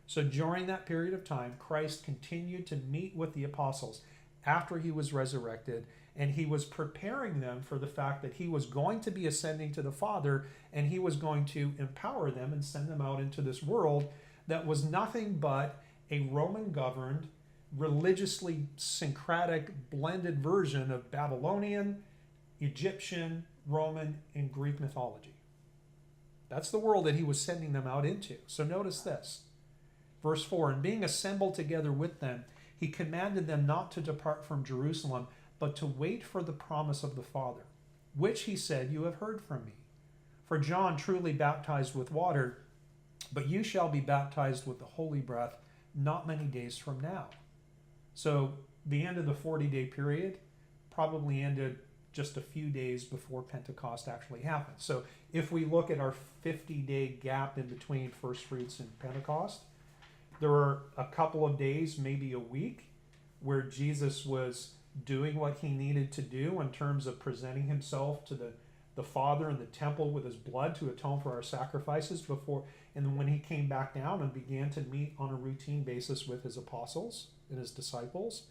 So during that period of time, Christ continued to meet with the apostles after he was resurrected, and he was preparing them for the fact that he was going to be ascending to the Father, and he was going to empower them and send them out into this world that was nothing but a Roman-governed, religiously syncretic, blended version of Babylonian, Egyptian, Roman, and Greek mythology. That's the world that he was sending them out into. So notice this. Verse 4, "And being assembled together with them, he commanded them not to depart from Jerusalem, but to wait for the promise of the Father, which he said, you have heard from me. For John truly baptized with water, but you shall be baptized with the Holy Breath not many days from now." So the end of the 40-day period probably ended just a few days before Pentecost actually happened. So if we look at our 50-day gap in between first fruits and Pentecost, there were a couple of days, maybe a week, where Jesus was doing what he needed to do in terms of presenting himself to the Father in the temple with his blood to atone for our sacrifices before, and then when he came back down and began to meet on a routine basis with his apostles and his disciples,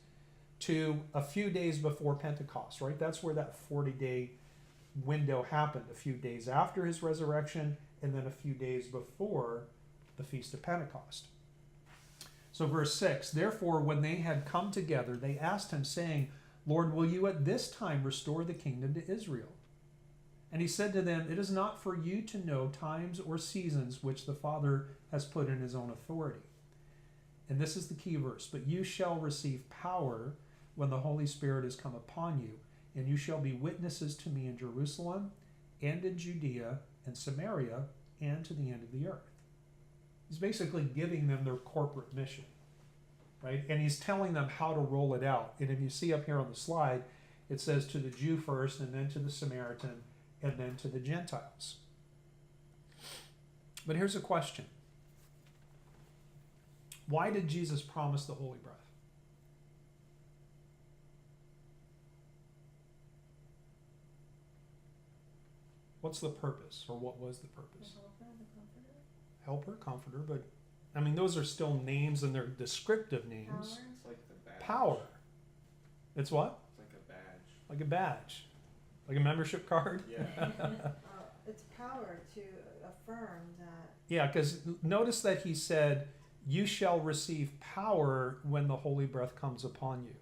to a few days before Pentecost, right? That's where that 40-day window happened, a few days after his resurrection, and then a few days before the Feast of Pentecost. So verse 6, "Therefore, when they had come together, they asked him, saying, Lord, will you at this time restore the kingdom to Israel? And he said to them, It is not for you to know times or seasons which the Father has put in his own authority." And this is the key verse, "But you shall receive power when the Holy Spirit is come upon you, and you shall be witnesses to me in Jerusalem and in Judea and Samaria and to the end of the earth." He's basically giving them their corporate mission, right? And he's telling them how to roll it out. And if you see up here on the slide, it says to the Jew first, and then to the Samaritan, and then to the Gentiles. But here's a question. Why did Jesus promise the Holy Breath? What's the purpose, or what was the purpose? The helper, the comforter. Helper, comforter, but I mean, those are still names, and they're descriptive names. Power. It's like the badge. Power. It's what? It's like a badge. Like a badge. Like a membership card? Yeah. It's power to affirm that. Yeah, because notice that he said, you shall receive power when the Holy Breath comes upon you.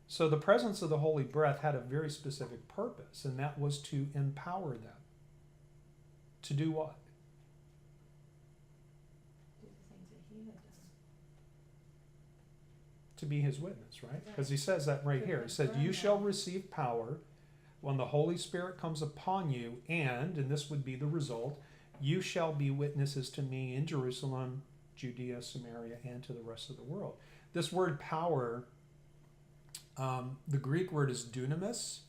So the presence of the Holy Breath had a very specific purpose, and that was to empower them. To do what? Do the things that he had done. To be his witness, right? Because he says that right here. He says, you shall receive power when the Holy Spirit comes upon you, and this would be the result, you shall be witnesses to me in Jerusalem, Judea, Samaria, and to the rest of the world. This word power, the Greek word is dunamis.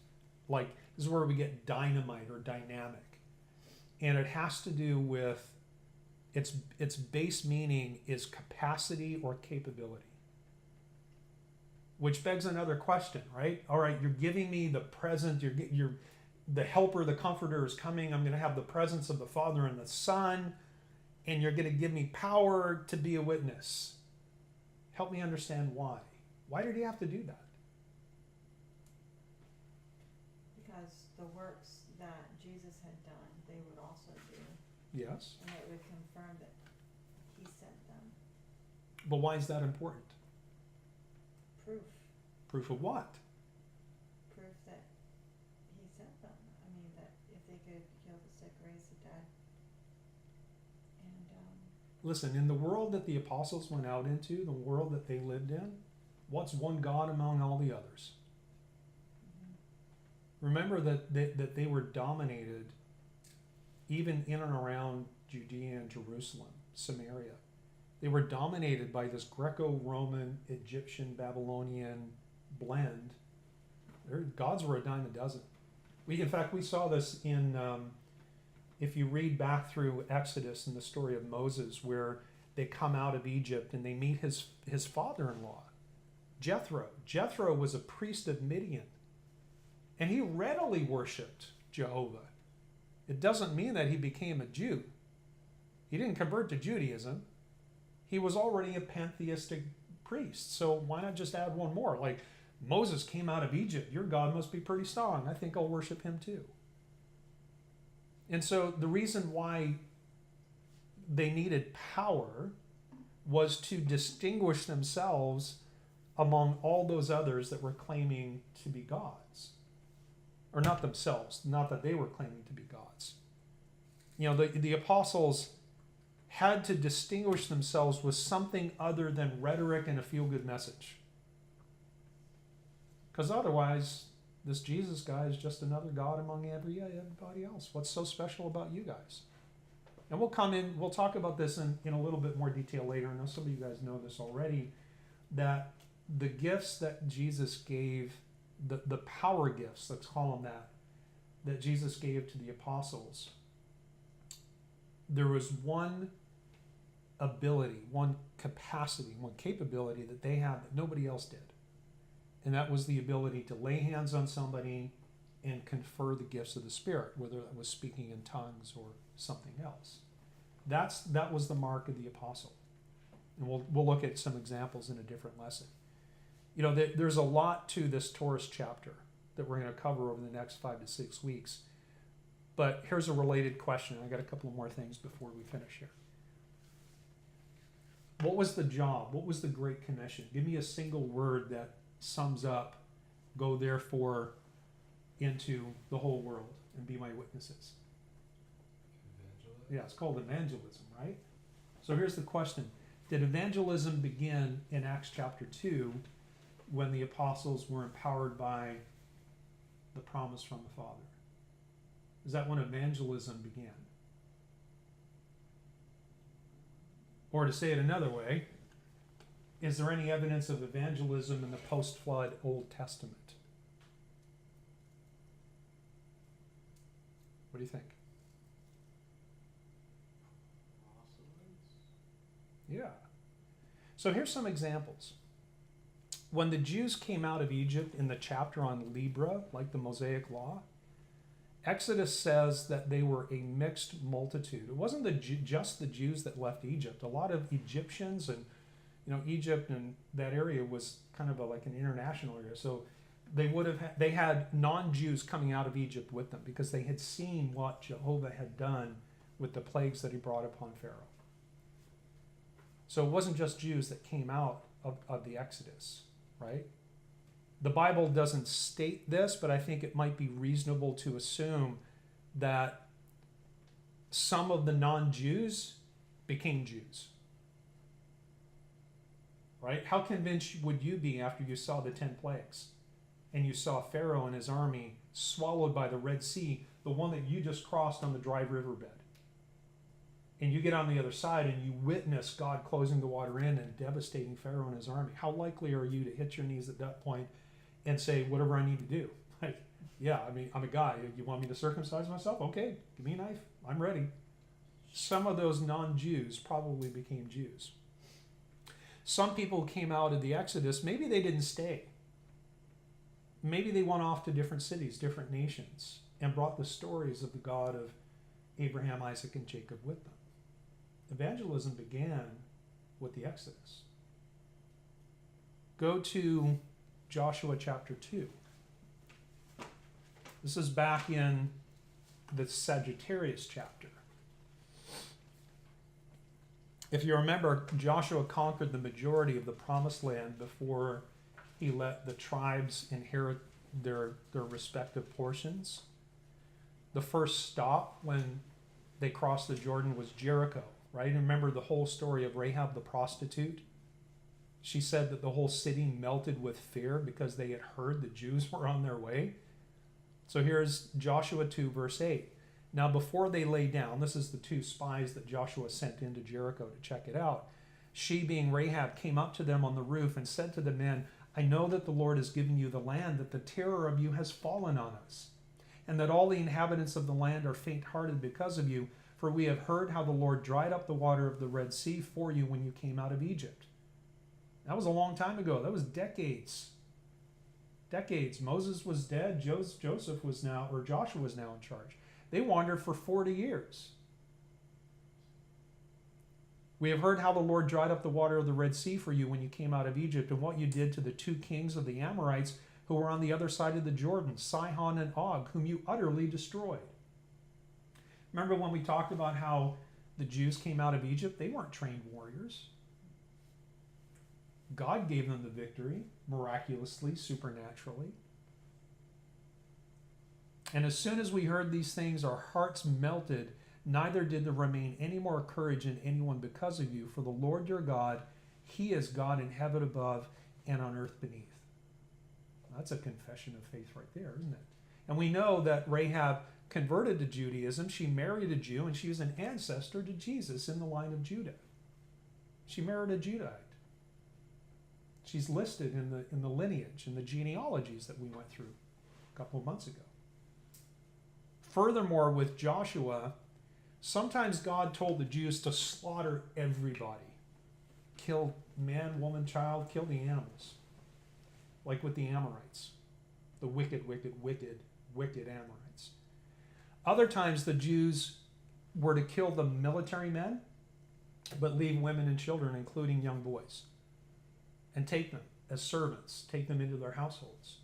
Like, this is where we get dynamite or dynamic. And it has to do with, its base meaning is capacity or capability. Which begs another question, right? All right, you're giving me the present, you're the helper, the comforter is coming. I'm going to have the presence of the Father and the Son, and you're going to give me power to be a witness. Help me understand why. Why did he have to do that? Because the works that Jesus had done, they were Yes. And it would confirm that he sent them. But why is that important? Proof. Proof of what? Proof that he sent them. I mean, that if they could heal the sick, raise the dead. And, Listen, in the world that the apostles went out into, the world that they lived in, what's one God among all the others? Remember that they were dominated even in and around Judea and Jerusalem, Samaria. They were dominated by this Greco-Roman, Egyptian, Babylonian blend. Their gods were a dime a dozen. In fact, we saw this in, if you read back through Exodus and the story of Moses, where they come out of Egypt and they meet his father-in-law, Jethro. Jethro was a priest of Midian, and he readily worshipped Jehovah. It doesn't mean that he became a Jew. He didn't convert to Judaism. He was already a pantheistic priest. So why not just add one more? Like, Moses came out of Egypt. Your God must be pretty strong. I think I'll worship him too. And so the reason why they needed power was to distinguish themselves among all those others that were claiming to be gods. Or not themselves, not that they were claiming to be gods. You know, the apostles had to distinguish themselves with something other than rhetoric and a feel-good message. Because otherwise, this Jesus guy is just another god among everybody else. What's so special about you guys? And we'll talk about this in a little bit more detail later. I know some of you guys know this already, that the gifts that Jesus gave, the power gifts, let's call them that Jesus gave to the apostles, there was one ability, one capacity, one capability that they had that nobody else did. And that was the ability to lay hands on somebody and confer the gifts of the Spirit, whether that was speaking in tongues or something else. That was the mark of the apostle. And we'll look at some examples in a different lesson. You know, there's a lot to this Taurus chapter that we're going to cover over the next 5 to 6 weeks. But here's a related question. I got a couple of more things before we finish here. What was the job? What was the Great Commission? Give me a single word that sums up, go therefore into the whole world and be my witnesses. Evangelism. Yeah, it's called evangelism, right? So here's the question. Did evangelism begin in Acts chapter 2 when the apostles were empowered by the promise from the Father? Is that when evangelism began? Or to say it another way, is there any evidence of evangelism in the post-flood Old Testament? What do you think? Yeah. So here's some examples. When the Jews came out of Egypt in the chapter on Libra, like the Mosaic Law, Exodus says that they were a mixed multitude. It wasn't just the Jews that left Egypt. A lot of Egyptians, and Egypt and that area was kind of like an international area. So they had non-Jews coming out of Egypt with them because they had seen what Jehovah had done with the plagues that he brought upon Pharaoh. So it wasn't just Jews that came out of the Exodus, right? The Bible doesn't state this, but I think it might be reasonable to assume that some of the non-Jews became Jews. Right? How convinced would you be after you saw the 10 plagues and you saw Pharaoh and his army swallowed by the Red Sea, the one that you just crossed on the dry riverbed? And you get on the other side and you witness God closing the water in and devastating Pharaoh and his army. How likely are you to hit your knees at that point and say, whatever I need to do? Like, yeah, I mean, I'm a guy. You want me to circumcise myself? Okay, give me a knife. I'm ready. Some of those non-Jews probably became Jews. Some people came out of the Exodus. Maybe they didn't stay. Maybe they went off to different cities, different nations, and brought the stories of the God of Abraham, Isaac, and Jacob with them. Evangelism began with the Exodus. Go to Joshua chapter 2. This is back in the Sagittarius chapter. If you remember, Joshua conquered the majority of the promised land before he let the tribes inherit their respective portions. The first stop when they crossed the Jordan was Jericho, right? And remember the whole story of Rahab the prostitute? She said that the whole city melted with fear because they had heard the Jews were on their way. So here's Joshua 2, verse 8. Now before they lay down, this is the two spies that Joshua sent into Jericho to check it out. She, being Rahab, came up to them on the roof and said to the men, I know that the Lord has given you the land, that the terror of you has fallen on us, and that all the inhabitants of the land are faint-hearted because of you, for we have heard how the Lord dried up the water of the Red Sea for you when you came out of Egypt. That was a long time ago. That was decades. Decades. Moses was dead. Joshua was now in charge. They wandered for 40 years. We have heard how the Lord dried up the water of the Red Sea for you when you came out of Egypt, and what you did to the two kings of the Amorites who were on the other side of the Jordan, Sihon and Og, whom you utterly destroyed. Remember when we talked about how the Jews came out of Egypt? They weren't trained warriors. God gave them the victory, miraculously, supernaturally. And as soon as we heard these things, our hearts melted. Neither did there remain any more courage in anyone because of you. For the Lord your God, he is God in heaven above and on earth beneath. That's a confession of faith right there, isn't it? And we know that Rahab converted to Judaism. She married a Jew, and she was an ancestor to Jesus in the line of Judah. She married a Judahite. She's listed in the lineage, in the genealogies that we went through a couple of months ago. Furthermore, with Joshua, sometimes God told the Jews to slaughter everybody. Kill man, woman, child, kill the animals. Like with the Amorites. The wicked, wicked, wicked, wicked Amorites. Other times the Jews were to kill the military men, but leave women and children, including young boys, and take them as servants, take them into their households.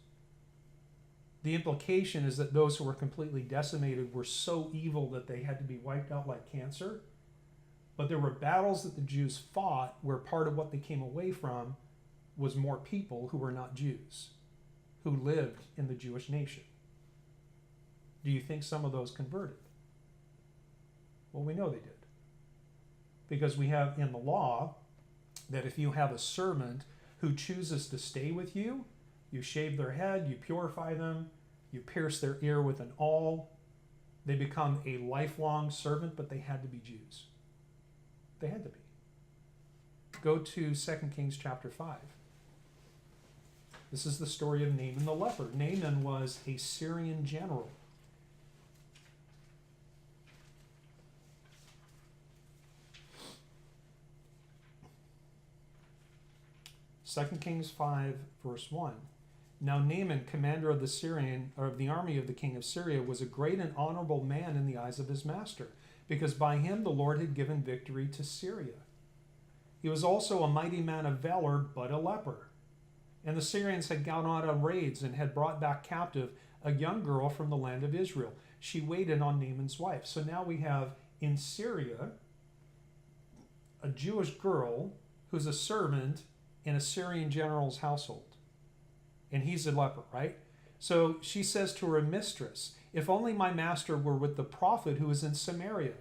The implication is that those who were completely decimated were so evil that they had to be wiped out like cancer. But there were battles that the Jews fought where part of what they came away from was more people who were not Jews, who lived in the Jewish nation. Do you think some of those converted? Well, we know they did. Because we have in the law that if you have a servant who chooses to stay with you, you shave their head, you purify them, you pierce their ear with an awl. They become a lifelong servant, but they had to be Jews. They had to be. Go to 2 Kings chapter 5. This is the story of Naaman the leper. Naaman was a Syrian general. Second Kings 5, verse 1. Now Naaman, commander of the army of the king of Syria, was a great and honorable man in the eyes of his master, because by him the Lord had given victory to Syria. He was also a mighty man of valor, but a leper. And the Syrians had gone out on raids and had brought back captive a young girl from the land of Israel. She waited on Naaman's wife. So now we have in Syria a Jewish girl who's a servant in a Syrian general's household. And he's a leper, right? So she says to her mistress, if only my master were with the prophet who is in Samaria.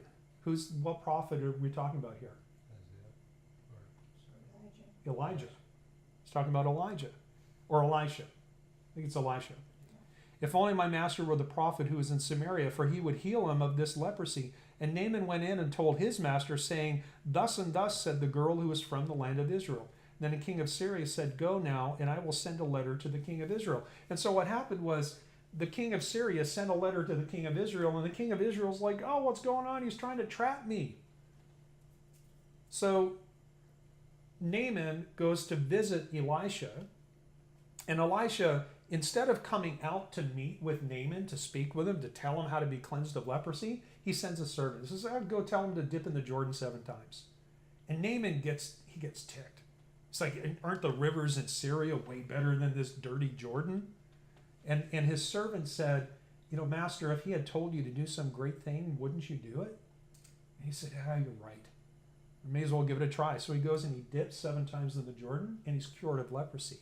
What prophet are we talking about here? Elijah. He's talking about Elijah. Or Elisha. I think it's Elisha. If only my master were the prophet who is in Samaria, for he would heal him of this leprosy. And Naaman went in and told his master, saying, thus and thus said the girl who is from the land of Israel. Then the king of Syria said, go now, and I will send a letter to the king of Israel. And so what happened was the king of Syria sent a letter to the king of Israel, and the king of Israel's like, oh, what's going on? He's trying to trap me. So Naaman goes to visit Elisha, and Elisha, instead of coming out to meet with Naaman, to speak with him, to tell him how to be cleansed of leprosy, he sends a servant. He says, go tell him to dip in the Jordan 7 times. And Naaman gets ticked. It's like, aren't the rivers in Syria way better than this dirty Jordan? And his servant said, master, if he had told you to do some great thing, wouldn't you do it? And he said, you're right. I may as well give it a try. So he goes and he dips 7 times in the Jordan, and he's cured of leprosy.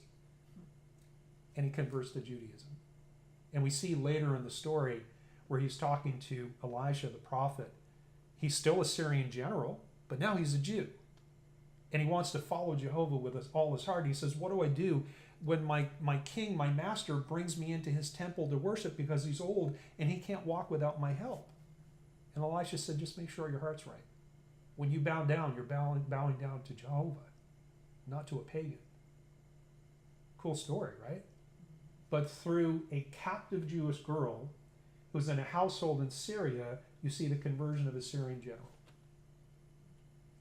And he converts to Judaism. And we see later in the story where he's talking to Elisha the prophet, he's still a Syrian general, but now he's a Jew. And he wants to follow Jehovah with all his heart. He says, what do I do when my king, my master, brings me into his temple to worship because he's old and he can't walk without my help? And Elisha said, just make sure your heart's right. When you bow down, you're bowing down to Jehovah, not to a pagan. Cool story, right? But through a captive Jewish girl who's in a household in Syria, you see the conversion of a Syrian general.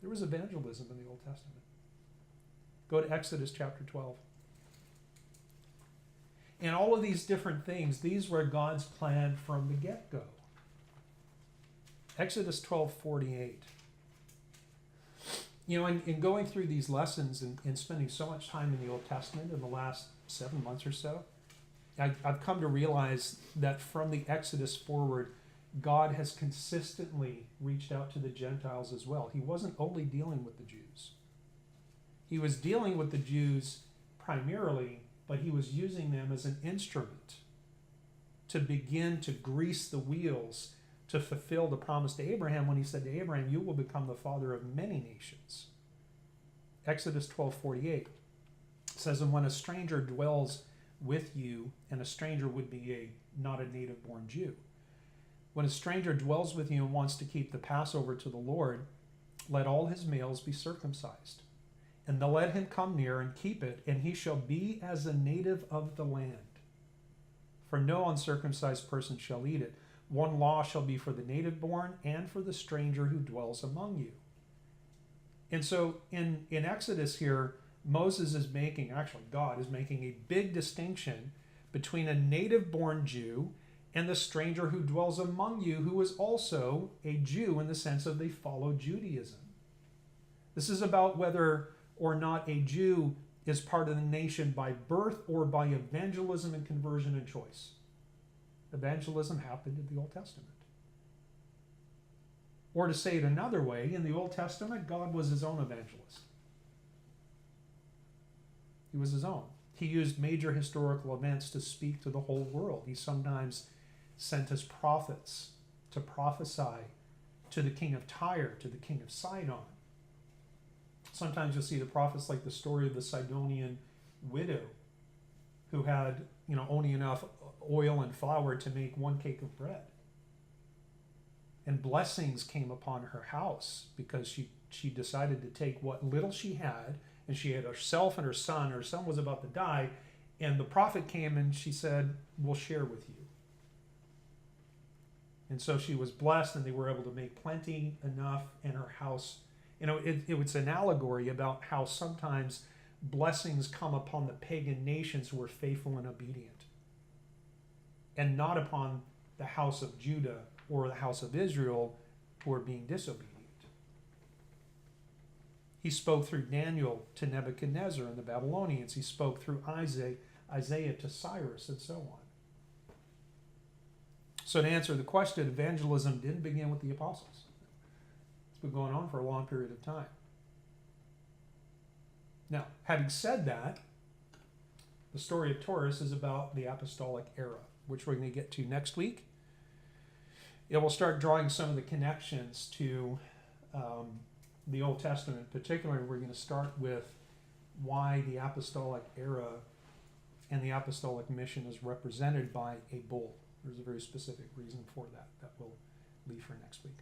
There was evangelism in the Old Testament. Go to Exodus chapter 12. And all of these different things, these were God's plan from the get-go. Exodus 12:48. You know, in going through these lessons and spending so much time in the Old Testament in the last 7 months or so, I've come to realize that from the Exodus forward, God has consistently reached out to the Gentiles as well. He wasn't only dealing with the Jews. He was dealing with the Jews primarily, but he was using them as an instrument to begin to grease the wheels to fulfill the promise to Abraham when he said to Abraham, you will become the father of many nations. Exodus 12:48 says, and when a stranger dwells with you, and a stranger would be not a native born Jew. When a stranger dwells with you and wants to keep the Passover to the Lord, let all his males be circumcised. And let him come near and keep it, and he shall be as a native of the land. For no uncircumcised person shall eat it. One law shall be for the native born and for the stranger who dwells among you. And so in Exodus here, Moses is making, actually God is making a big distinction between a native born Jew and the stranger who dwells among you, who is also a Jew in the sense of they follow Judaism. This is about whether or not a Jew is part of the nation by birth or by evangelism and conversion and choice. Evangelism happened in the Old Testament. Or to say it another way, in the Old Testament, God was his own evangelist. He was his own. He used major historical events to speak to the whole world. He sometimes sent his prophets to prophesy to the king of Tyre, to the king of Sidon. Sometimes you'll see the prophets like the story of the Sidonian widow who had, only enough oil and flour to make 1 cake of bread. And blessings came upon her house because she decided to take what little she had, and she had herself and her son. Her son was about to die, and the prophet came and she said, we'll share with you. And so she was blessed, and they were able to make plenty enough in her house. It was an allegory about how sometimes blessings come upon the pagan nations who are faithful and obedient, and not upon the house of Judah or the house of Israel who are being disobedient. He spoke through Daniel to Nebuchadnezzar and the Babylonians. He spoke through Isaiah to Cyrus, and so on. So to answer the question, evangelism didn't begin with the apostles. It's been going on for a long period of time. Now, having said that, the story of Taurus is about the apostolic era, which we're going to get to next week. It will start drawing some of the connections to the Old Testament. Particularly, we're going to start with why the apostolic era and the apostolic mission is represented by a bull. There's a very specific reason for that we'll leave for next week.